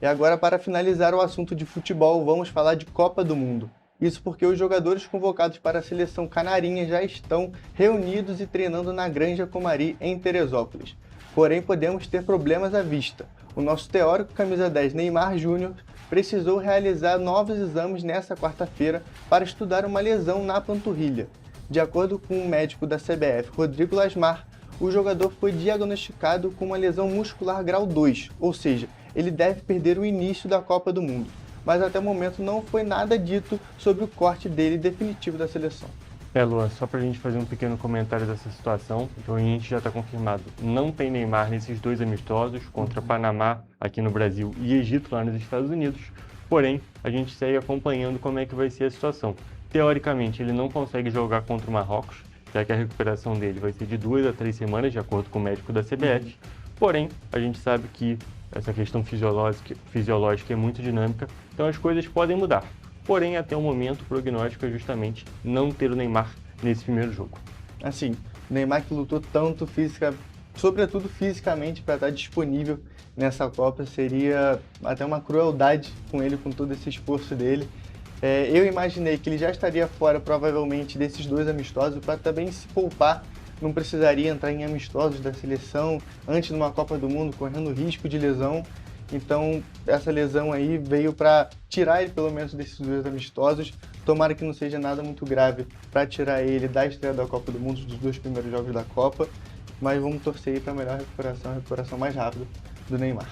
E agora, para finalizar o assunto de futebol, vamos falar de Copa do Mundo. Isso porque os jogadores convocados para a seleção canarinha já estão reunidos e treinando na Granja Comari, em Teresópolis. Porém, podemos ter problemas à vista. O nosso teórico camisa 10 Neymar Júnior precisou realizar novos exames nesta quarta-feira para estudar uma lesão na panturrilha. De acordo com o médico da CBF, Rodrigo Lasmar, o jogador foi diagnosticado com uma lesão muscular grau 2, ou seja, ele deve perder o início da Copa do Mundo. Mas até o momento não foi nada dito sobre o corte dele definitivo da seleção. Luan, só pra gente fazer um pequeno comentário dessa situação, então a gente já está confirmado, não tem Neymar nesses 2 amistosos, contra Panamá aqui no Brasil e Egito lá nos Estados Unidos, porém a gente segue acompanhando como é que vai ser a situação. Teoricamente ele não consegue jogar contra o Marrocos, já que a recuperação dele vai ser de 2 a 3 semanas, de acordo com o médico da CBF, porém a gente sabe que essa questão fisiológica é muito dinâmica, então as coisas podem mudar. Porém, até o momento, o prognóstico é justamente não ter o Neymar nesse primeiro jogo. Assim, o Neymar que lutou tanto sobretudo fisicamente, para estar disponível nessa Copa, seria até uma crueldade com ele, com todo esse esforço dele. Eu imaginei que ele já estaria fora, provavelmente, desses 2 amistosos, para também se poupar, não precisaria entrar em amistosos da seleção antes de uma Copa do Mundo, correndo risco de lesão. Então, essa lesão aí veio para tirar ele, pelo menos, desses 2 amistosos. Tomara que não seja nada muito grave para tirar ele da estreia da Copa do Mundo, dos 2 primeiros jogos da Copa. Mas vamos torcer aí para a melhor recuperação, a recuperação mais rápida do Neymar.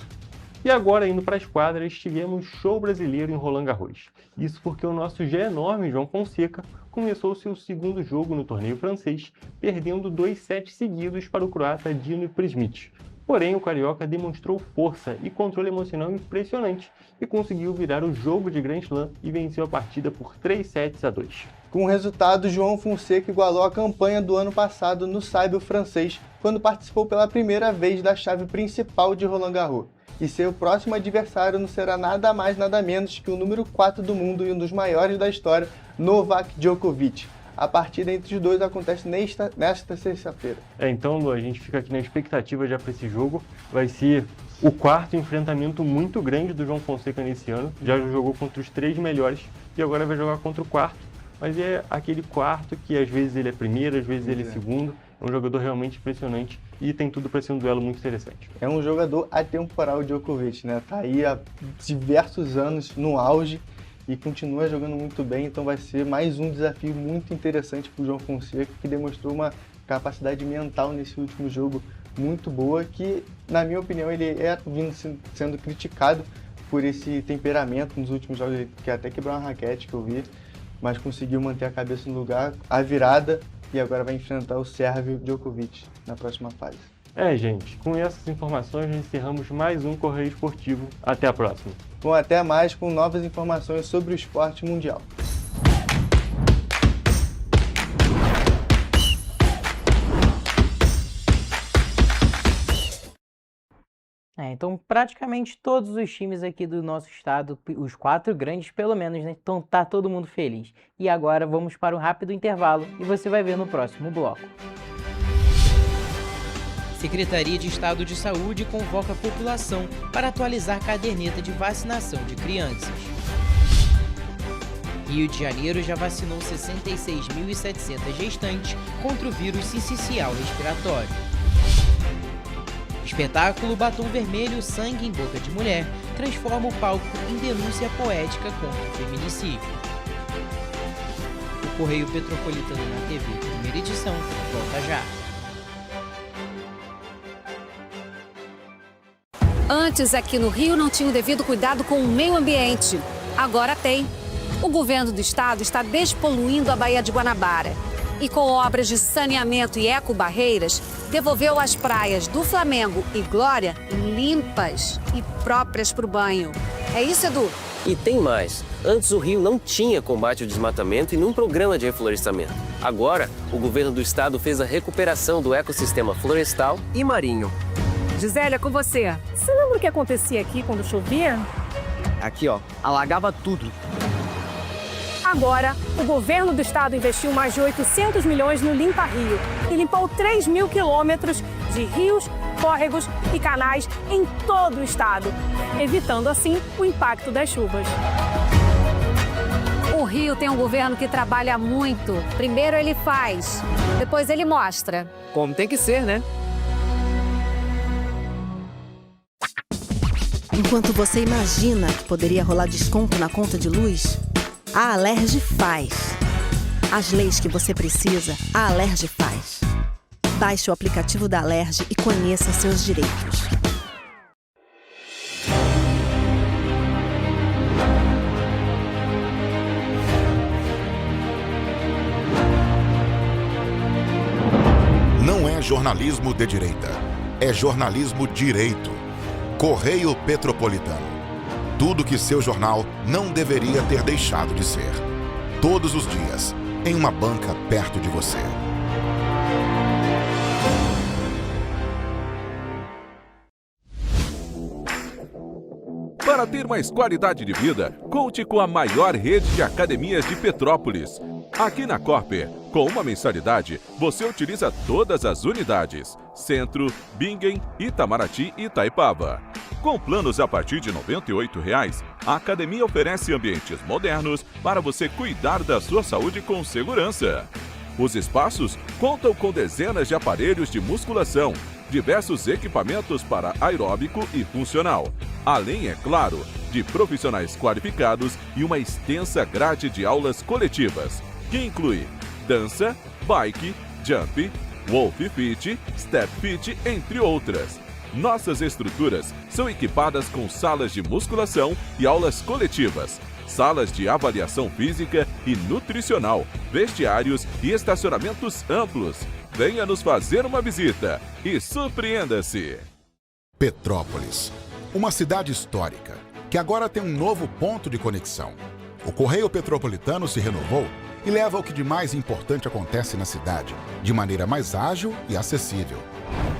E agora, indo para as quadras, tivemos show brasileiro em Roland Garros. Isso porque o nosso já enorme João Fonseca começou seu segundo jogo no torneio francês, perdendo 2 sets seguidos para o croata Dino Prismic. Porém, o carioca demonstrou força e controle emocional impressionante e conseguiu virar o jogo de Grand Slam e venceu a partida por 3-2. Com o resultado, João Fonseca igualou a campanha do ano passado no saibro francês, quando participou pela primeira vez da chave principal de Roland Garros. E seu próximo adversário não será nada mais nada menos que o número 4 do mundo e um dos maiores da história, Novak Djokovic. A partida entre os dois acontece nesta sexta-feira. Então, Lu, a gente fica aqui na expectativa já para esse jogo. Vai ser o quarto enfrentamento muito grande do João Fonseca nesse ano. Já jogou contra os 3 melhores e agora vai jogar contra o quarto. Mas é aquele quarto que às vezes ele é primeiro, às vezes ele é segundo. É um jogador realmente impressionante e tem tudo para ser um duelo muito interessante. É um jogador atemporal, o Djokovic, né? Tá aí há diversos anos no auge e continua jogando muito bem, então vai ser mais um desafio muito interessante para o João Fonseca, que demonstrou uma capacidade mental nesse último jogo muito boa, que, na minha opinião, ele vindo sendo criticado por esse temperamento nos últimos jogos, ele até quebrou uma raquete que eu vi, mas conseguiu manter a cabeça no lugar, a virada, e agora vai enfrentar o sérvio Djokovic na próxima fase. Gente, com essas informações encerramos mais um Correio Esportivo. Até a próxima. Bom, até mais com novas informações sobre o esporte mundial. Então praticamente todos os times aqui do nosso estado, os 4 grandes pelo menos, né? Então tá todo mundo feliz. E agora vamos para um rápido intervalo e você vai ver no próximo bloco. Secretaria de Estado de Saúde convoca a população para atualizar caderneta de vacinação de crianças. Rio de Janeiro já vacinou 66.700 gestantes contra o vírus sincicial respiratório. Espetáculo Batom Vermelho, Sangue em Boca de Mulher transforma o palco em denúncia poética contra o feminicídio. O Correio Petropolitano na TV, primeira edição, volta já. Antes, aqui no Rio, não tinha o devido cuidado com o meio ambiente. Agora tem. O governo do estado está despoluindo a Baía de Guanabara. E com obras de saneamento e ecobarreiras, devolveu as praias do Flamengo e Glória limpas e próprias para o banho. É isso, Edu? E tem mais. Antes o Rio não tinha combate ao desmatamento e nenhum programa de reflorestamento. Agora, o governo do estado fez a recuperação do ecossistema florestal e marinho. Gisélia, com você. Você lembra o que acontecia aqui quando chovia? Aqui, ó, alagava tudo. Agora, o governo do estado investiu mais de 800 milhões no Limpa Rio e limpou 3.000 quilômetros de rios, córregos e canais em todo o estado, evitando assim o impacto das chuvas. O Rio tem um governo que trabalha muito. Primeiro ele faz, depois ele mostra. Como tem que ser, né? Enquanto você imagina que poderia rolar desconto na conta de luz, a Alerj faz. As leis que você precisa, a Alerj faz. Baixe o aplicativo da Alerj e conheça seus direitos. Não é jornalismo de direita, é jornalismo direito. Correio Petropolitano. Tudo que seu jornal não deveria ter deixado de ser. Todos os dias, em uma banca perto de você. Para ter mais qualidade de vida, conte com a maior rede de academias de Petrópolis. Aqui na Corper, com uma mensalidade, você utiliza todas as unidades: Centro, Bingen, Itamaraty e Itaipava. Com planos a partir de R$ 98,00, a academia oferece ambientes modernos para você cuidar da sua saúde com segurança. Os espaços contam com dezenas de aparelhos de musculação, diversos equipamentos para aeróbico e funcional, além, é claro, de profissionais qualificados e uma extensa grade de aulas coletivas, que inclui dança, bike, jump, Wolf Fit, Step Fit, entre outras. Nossas estruturas são equipadas com salas de musculação e aulas coletivas, salas de avaliação física e nutricional, vestiários e estacionamentos amplos. Venha nos fazer uma visita e surpreenda-se! Petrópolis, uma cidade histórica, que agora tem um novo ponto de conexão. O Correio Petropolitano se renovou e leva o que de mais importante acontece na cidade, de maneira mais ágil e acessível.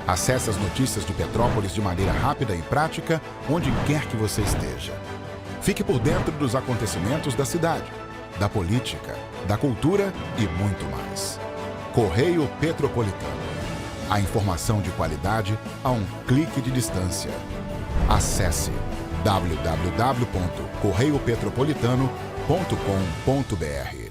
Acesse as notícias de Petrópolis de maneira rápida e prática, onde quer que você esteja. Fique por dentro dos acontecimentos da cidade, da política, da cultura e muito mais. Correio Petropolitano. A informação de qualidade a um clique de distância. Acesse www.correiopetropolitano.com.br.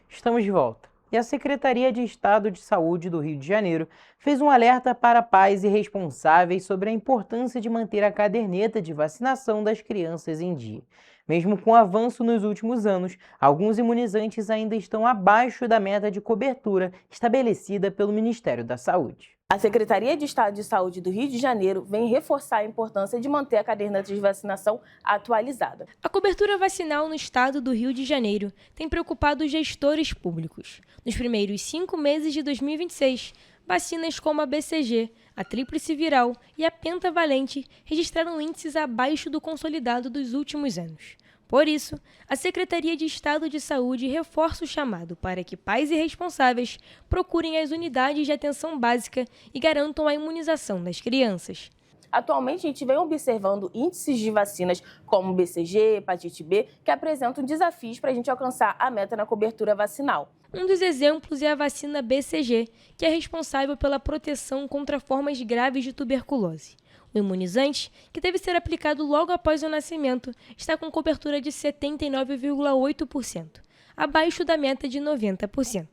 Estamos de volta. E a Secretaria de Estado de Saúde do Rio de Janeiro fez um alerta para pais e responsáveis sobre a importância de manter a caderneta de vacinação das crianças em dia. Mesmo com o avanço nos últimos anos, alguns imunizantes ainda estão abaixo da meta de cobertura estabelecida pelo Ministério da Saúde. A Secretaria de Estado de Saúde do Rio de Janeiro vem reforçar a importância de manter a caderneta de vacinação atualizada. A cobertura vacinal no estado do Rio de Janeiro tem preocupado os gestores públicos. Nos primeiros 5 meses de 2026, vacinas como a BCG, a tríplice viral e a pentavalente registraram índices abaixo do consolidado dos últimos anos. Por isso, a Secretaria de Estado de Saúde reforça o chamado para que pais e responsáveis procurem as unidades de atenção básica e garantam a imunização das crianças. Atualmente, a gente vem observando índices de vacinas como BCG, hepatite B, que apresentam desafios para a gente alcançar a meta na cobertura vacinal. Um dos exemplos é a vacina BCG, que é responsável pela proteção contra formas graves de tuberculose. O imunizante, que deve ser aplicado logo após o nascimento, está com cobertura de 79,8%, abaixo da meta de 90%.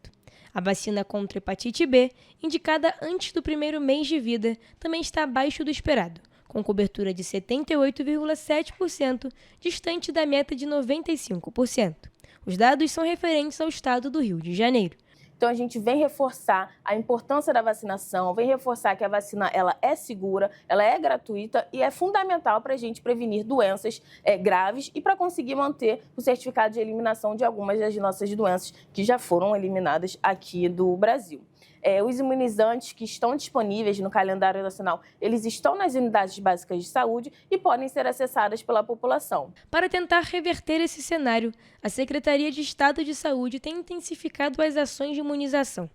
A vacina contra hepatite B, indicada antes do primeiro mês de vida, também está abaixo do esperado, com cobertura de 78,7%, distante da meta de 95%. Os dados são referentes ao estado do Rio de Janeiro. Então, a gente vem reforçar a importância da vacinação, vem reforçar que a vacina ela é segura, ela é gratuita e é fundamental para a gente prevenir doenças graves e para conseguir manter o certificado de eliminação de algumas das nossas doenças que já foram eliminadas aqui do Brasil. Os imunizantes que estão disponíveis no calendário nacional, eles estão nas unidades básicas de saúde e podem ser acessadas pela população. Para tentar reverter esse cenário, a Secretaria de Estado de Saúde tem intensificado as ações de imunização.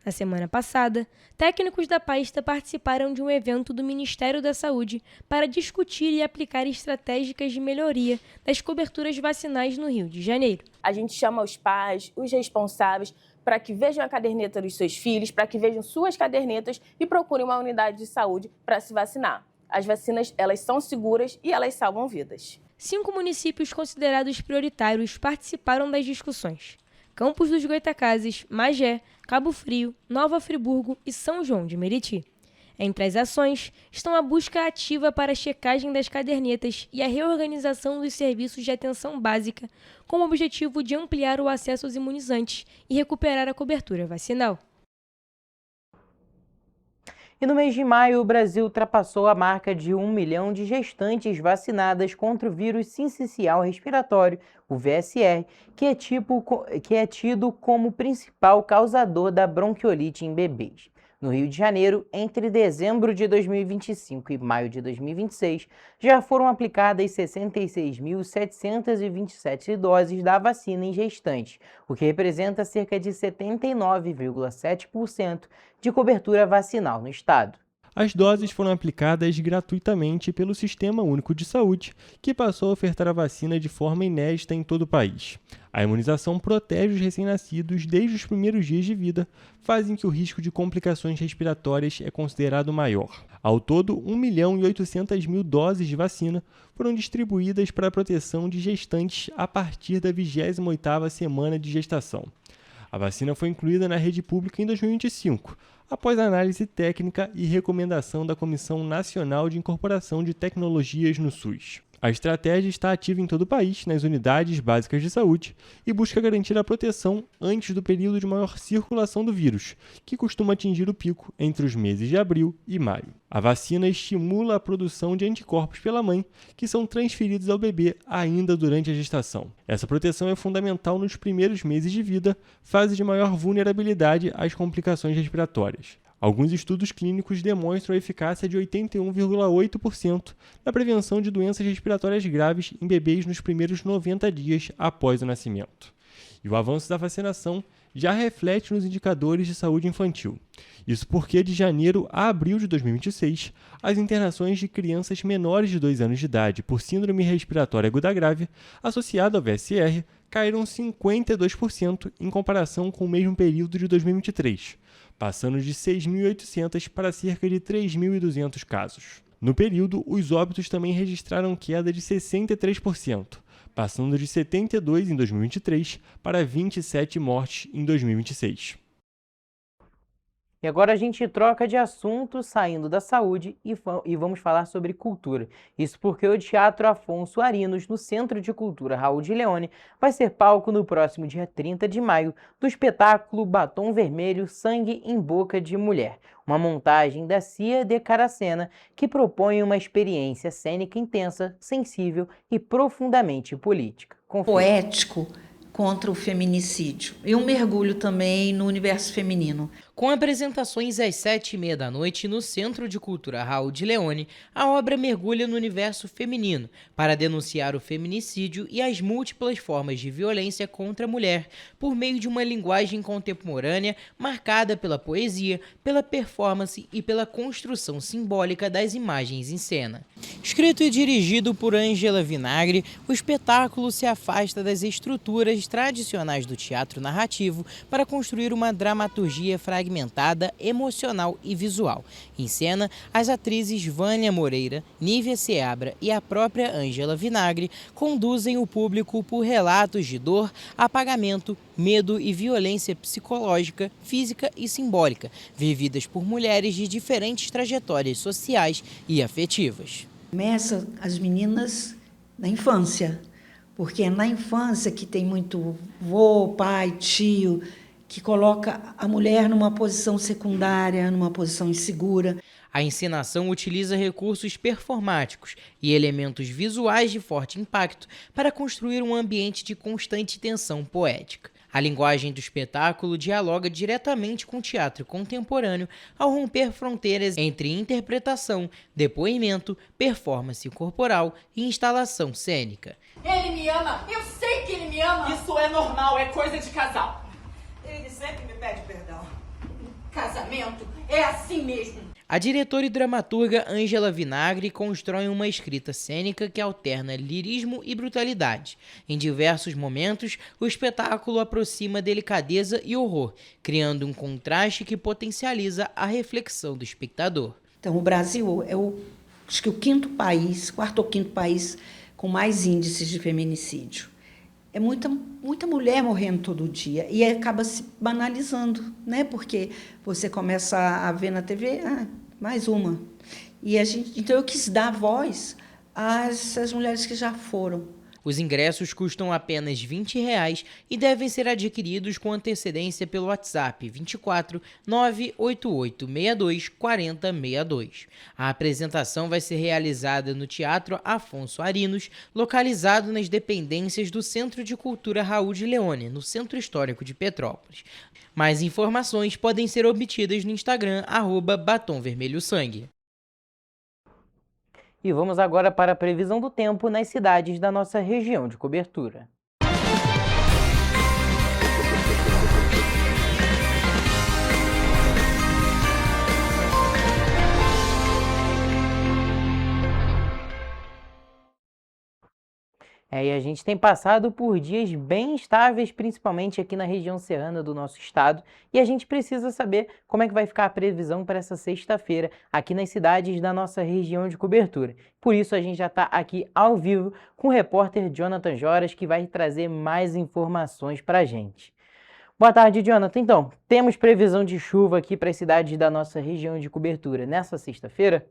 Na semana passada, técnicos da pasta participaram de um evento do Ministério da Saúde para discutir e aplicar estratégicas de melhoria das coberturas vacinais no Rio de Janeiro. A gente chama os pais, os responsáveis, para que vejam a caderneta dos seus filhos, para que vejam suas cadernetas e procurem uma unidade de saúde para se vacinar. As vacinas, elas são seguras e elas salvam vidas. 5 municípios considerados prioritários participaram das discussões: Campos dos Goytacazes, Magé, Cabo Frio, Nova Friburgo e São João de Meriti. Entre as ações estão a busca ativa para a checagem das cadernetas e a reorganização dos serviços de atenção básica, com o objetivo de ampliar o acesso aos imunizantes e recuperar a cobertura vacinal. E no mês de maio, o Brasil ultrapassou a marca de 1 milhão de gestantes vacinadas contra o vírus sincicial respiratório, o VSR, que é tido como principal causador da bronquiolite em bebês. No Rio de Janeiro, entre dezembro de 2025 e maio de 2026, já foram aplicadas 66.727 doses da vacina em gestantes, o que representa cerca de 79,7% de cobertura vacinal no estado. As doses foram aplicadas gratuitamente pelo Sistema Único de Saúde, que passou a ofertar a vacina de forma inédita em todo o país. A imunização protege os recém-nascidos desde os primeiros dias de vida, fazem que o risco de complicações respiratórias é considerado maior. Ao todo, 1.800.000 doses de vacina foram distribuídas para a proteção de gestantes a partir da 28ª semana de gestação. A vacina foi incluída na rede pública em 2025, após análise técnica e recomendação da Comissão Nacional de Incorporação de Tecnologias no SUS. A estratégia está ativa em todo o país, nas unidades básicas de saúde, e busca garantir a proteção antes do período de maior circulação do vírus, que costuma atingir o pico entre os meses de abril e maio. A vacina estimula a produção de anticorpos pela mãe, que são transferidos ao bebê ainda durante a gestação. Essa proteção é fundamental nos primeiros meses de vida, fase de maior vulnerabilidade às complicações respiratórias. Alguns estudos clínicos demonstram a eficácia de 81,8% na prevenção de doenças respiratórias graves em bebês nos primeiros 90 dias após o nascimento. E o avanço da vacinação já reflete nos indicadores de saúde infantil. Isso porque, de janeiro a abril de 2026, as internações de crianças menores de 2 anos de idade por síndrome respiratória aguda grave, associada ao VSR, caíram 52% em comparação com o mesmo período de 2023, passando de 6.800 para cerca de 3.200 casos. No período, os óbitos também registraram queda de 63%, passando de 72 em 2023 para 27 mortes em 2026. E agora a gente troca de assunto, saindo da saúde, e vamos falar sobre cultura. Isso porque o Teatro Afonso Arinos, no Centro de Cultura Raul de Leone, vai ser palco no próximo dia 30 de maio do espetáculo Batom Vermelho, Sangue em Boca de Mulher, uma montagem da Cia de Caracena que propõe uma experiência cênica intensa, sensível e profundamente política. Poético contra o feminicídio e um mergulho também no universo feminino. Com apresentações às 7h30 da noite no Centro de Cultura Raul de Leone, a obra mergulha no universo feminino para denunciar o feminicídio e as múltiplas formas de violência contra a mulher por meio de uma linguagem contemporânea marcada pela poesia, pela performance e pela construção simbólica das imagens em cena. Escrito e dirigido por Ângela Vinagre, o espetáculo se afasta das estruturas tradicionais do teatro narrativo para construir uma dramaturgia fragmentada, emocional e visual. Em cena, as atrizes Vânia Moreira, Nívia Seabra e a própria Ângela Vinagre conduzem o público por relatos de dor, apagamento, medo e violência psicológica, física e simbólica, vividas por mulheres de diferentes trajetórias sociais e afetivas. Começa as meninas na infância, porque é na infância que tem muito vô, pai, tio, que coloca a mulher numa posição secundária, numa posição insegura. A encenação utiliza recursos performáticos e elementos visuais de forte impacto para construir um ambiente de constante tensão poética. A linguagem do espetáculo dialoga diretamente com o teatro contemporâneo ao romper fronteiras entre interpretação, depoimento, performance corporal e instalação cênica. Ele me ama, eu sei que ele me ama. Isso é normal, é coisa de casal. Ele sempre me pede perdão. Casamento é assim mesmo. A diretora e dramaturga Ângela Vinagre constrói uma escrita cênica que alterna lirismo e brutalidade. Em diversos momentos, o espetáculo aproxima delicadeza e horror, criando um contraste que potencializa a reflexão do espectador. Então, o Brasil é acho que o quarto ou quinto país com mais índices de feminicídio. É muita mulher morrendo todo dia e acaba se banalizando, né? Porque você começa a ver na TV, mais uma. E então eu quis dar voz às mulheres que já foram. Os ingressos custam apenas R$ 20 e devem ser adquiridos com antecedência pelo WhatsApp 24 988 62 40 62. A apresentação vai ser realizada no Teatro Afonso Arinos, localizado nas dependências do Centro de Cultura Raul de Leone, no Centro Histórico de Petrópolis. Mais informações podem ser obtidas no Instagram @batomvermelhosangue. E vamos agora para a previsão do tempo nas cidades da nossa região de cobertura. E a gente tem passado por dias bem instáveis, principalmente aqui na região serrana do nosso estado, e a gente precisa saber como é que vai ficar a previsão para essa sexta-feira aqui nas cidades da nossa região de cobertura. Por isso a gente já está aqui ao vivo com o repórter Jonathan Joras, que vai trazer mais informações para a gente. Boa tarde, Jonathan. Então, temos previsão de chuva aqui para as cidades da nossa região de cobertura nessa sexta-feira?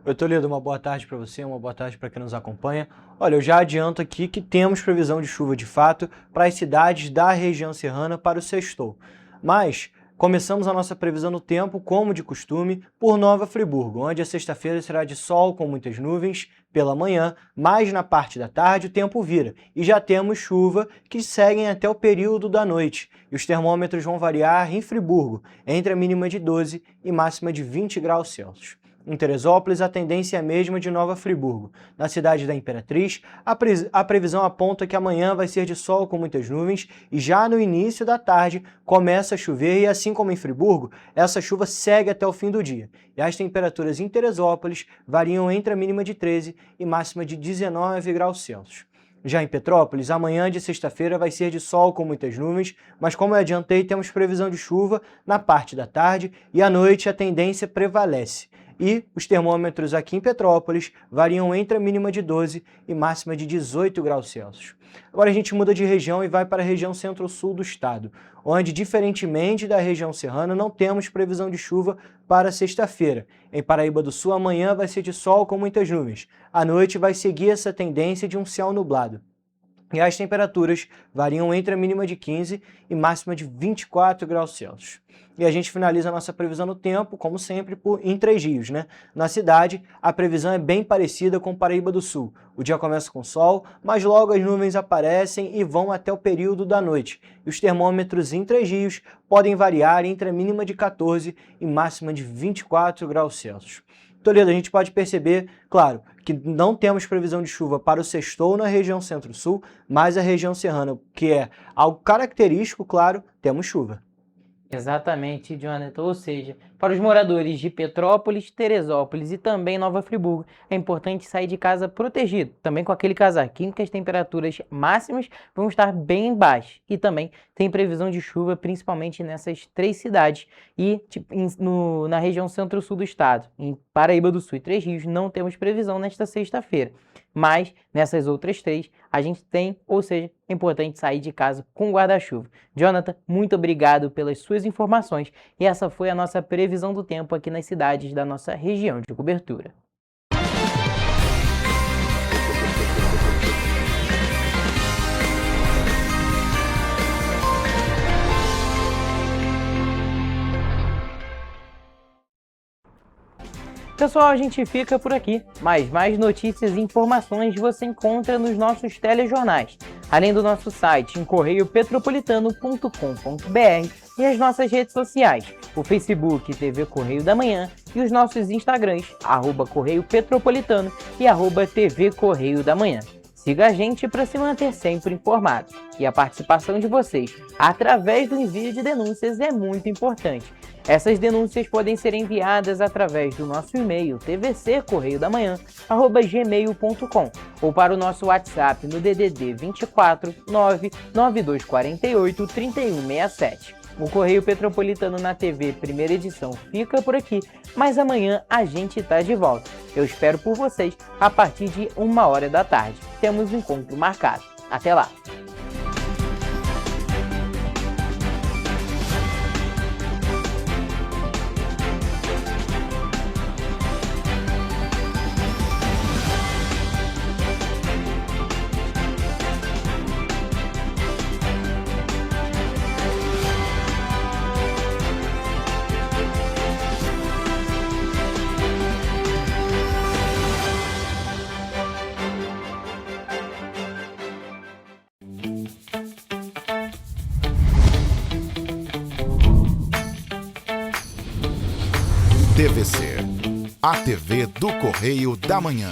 Oi, Toledo, uma boa tarde para você, uma boa tarde para quem nos acompanha. Olha, eu já adianto aqui que temos previsão de chuva de fato para as cidades da região serrana para o sextou. Mas começamos a nossa previsão no tempo, como de costume, por Nova Friburgo, onde a sexta-feira será de sol com muitas nuvens pela manhã, mas na parte da tarde o tempo vira e já temos chuva que seguem até o período da noite. E os termômetros vão variar em Friburgo, entre a mínima de 12 e máxima de 20 graus Celsius. Em Teresópolis, a tendência é a mesma de Nova Friburgo. Na cidade da Imperatriz, a previsão aponta que amanhã vai ser de sol com muitas nuvens e já no início da tarde começa a chover e, assim como em Friburgo, essa chuva segue até o fim do dia. E as temperaturas em Teresópolis variam entre a mínima de 13 e máxima de 19 graus Celsius. Já em Petrópolis, amanhã de sexta-feira vai ser de sol com muitas nuvens, mas como eu adiantei, temos previsão de chuva na parte da tarde e à noite a tendência prevalece. E os termômetros aqui em Petrópolis variam entre a mínima de 12 e máxima de 18 graus Celsius. Agora a gente muda de região e vai para a região centro-sul do estado, onde, diferentemente da região serrana, não temos previsão de chuva para sexta-feira. Em Paraíba do Sul, amanhã vai ser de sol com muitas nuvens. À noite vai seguir essa tendência de um céu nublado. E as temperaturas variam entre a mínima de 15 e máxima de 24 graus Celsius. E a gente finaliza a nossa previsão no tempo, como sempre, em Três Rios, né? Na cidade, a previsão é bem parecida com Paraíba do Sul. O dia começa com sol, mas logo as nuvens aparecem e vão até o período da noite. E os termômetros em Três Rios podem variar entre a mínima de 14 e máxima de 24 graus Celsius. Toledo, a gente pode perceber, claro, que não temos previsão de chuva para o sextou na região centro-sul, mas a região serrana, que é algo característico, claro, temos chuva. Exatamente, Jonathan. Ou seja, para os moradores de Petrópolis, Teresópolis e também Nova Friburgo, é importante sair de casa protegido, também com aquele casaquinho, que as temperaturas máximas vão estar bem baixas. E também tem previsão de chuva, principalmente nessas três cidades e na região centro-sul do estado. Em Paraíba do Sul e Três Rios não temos previsão nesta sexta-feira. Mas nessas outras três a gente tem, ou seja, é importante sair de casa com guarda-chuva. Jonathan, muito obrigado pelas suas informações e essa foi a nossa previsão do tempo aqui nas cidades da nossa região de cobertura. Pessoal, a gente fica por aqui, mas mais notícias e informações você encontra nos nossos telejornais, além do nosso site em correiopetropolitano.com.br e as nossas redes sociais, o Facebook TV Correio da Manhã e os nossos Instagrams, @Correio Petropolitano e @TV Correio da Manhã. Siga a gente para se manter sempre informado. E a participação de vocês através do envio de denúncias é muito importante. Essas denúncias podem ser enviadas através do nosso e-mail tvccorreiodamanhã@gmail.com ou para o nosso WhatsApp no DDD 24 99248 3167. O Correio Petropolitano na TV, primeira edição, fica por aqui, mas amanhã a gente está de volta. Eu espero por vocês a partir de 1h da tarde. Temos um encontro marcado. Até lá! TVC, a TV do Correio da Manhã.